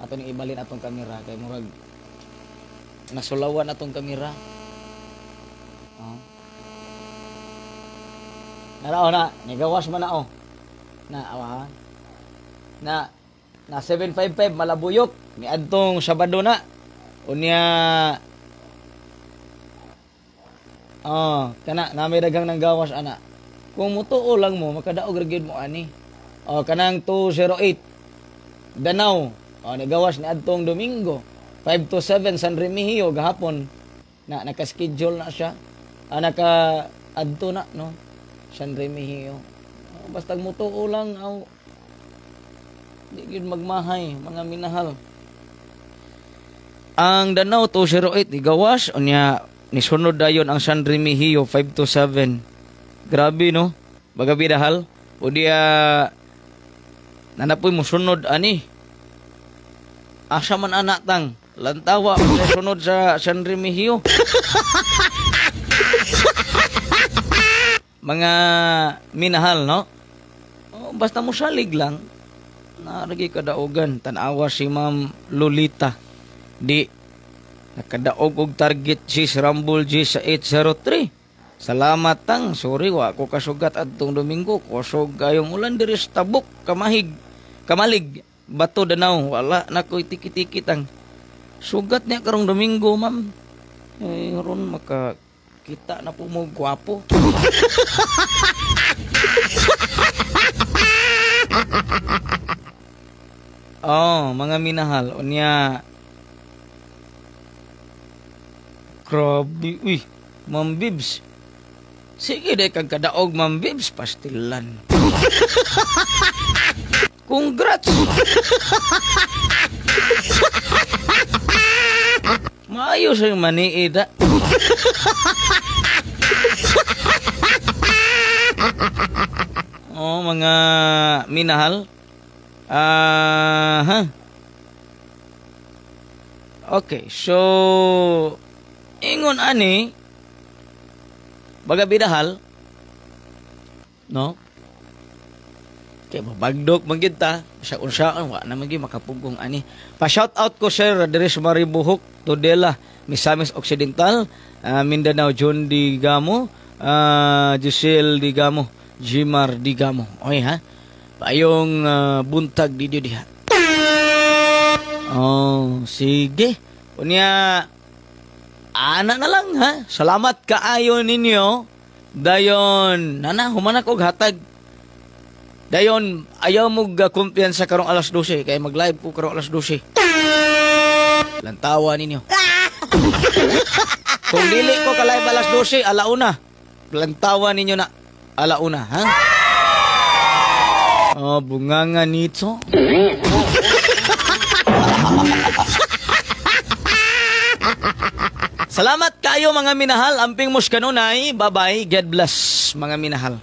Ato ni ibalin atong kamera kay murag nasulawan atong kamera. Oh. Nara na, nigawas man na oh. Na awa. Na 755 malabuyok ni adtong Sabado na. Unya kana na may dagang nang gawas ana. Kung mutuo lang mo makadaog ra gyud mo ani. Kanang 208 Danau. Nagawas ni adtong Domingo 5 to 7 San Remigio gahapon na naka-schedule na siya. Naka adto na no San Remigio. Basta mutuo lang di gyud magmahay mga minahal. Ang Danau 208 igawas unya nisunod dayon ang San Remigio 5 to 7. Grabe no. Baga bidahal o dia nanapoy mo sunod ani. Asa man anak tang lantawa mo sunod sa San Remigio. Mga minahal no. Basta mo salig lang naragi kadaogan. Tanawa si Ma'am Lolita di nakadaog og target G's Rumble G sa 803. Salamat tang, sorry wa ko kasugat adtong Domingo. Kusog gayong ulan diri sa Tabuk, Kamalig, Bato Danau. Wala na ko tiki-tiki tang. Sugat niya karong Domingo, ma'am. Ron makakita na po mo gwapo. Mga minahal, unya. Grabe, uy, Ma'am Bibs. Sige day kag kadaog Ma'am Bibs pastilan. Congrats. Maayos ang maniida. Mga minahal. Okay, so ingon ani baga bidahal no Kaya mabagdok magid ta. Sa unsaan wa na magi makapugong ani. Pa shout out ko sir diri sa Maribuhok, Tudela, Misamis Occidental, Mindanao, John Digamo, Giselle Digamo, Jimar Digamo. Oy ha. Payong buntag di diha. Oh, sige. Unya ana na lang ha. Salamat kaayo ninyo. Dayon, nana humanak og hatag. Dayon, ayaw mo kumpiyansa karong alas 12 kay mag-live ko karong alas 12. Lantawa ninyo. Kung dili ko ka-live alas 12, alauna. Lantawa ninyo na alauna, ha? Oh, bunganga nito. Salamat kayo mga minahal. Amping mus kanunay. Bye-bye. God bless mga minahal.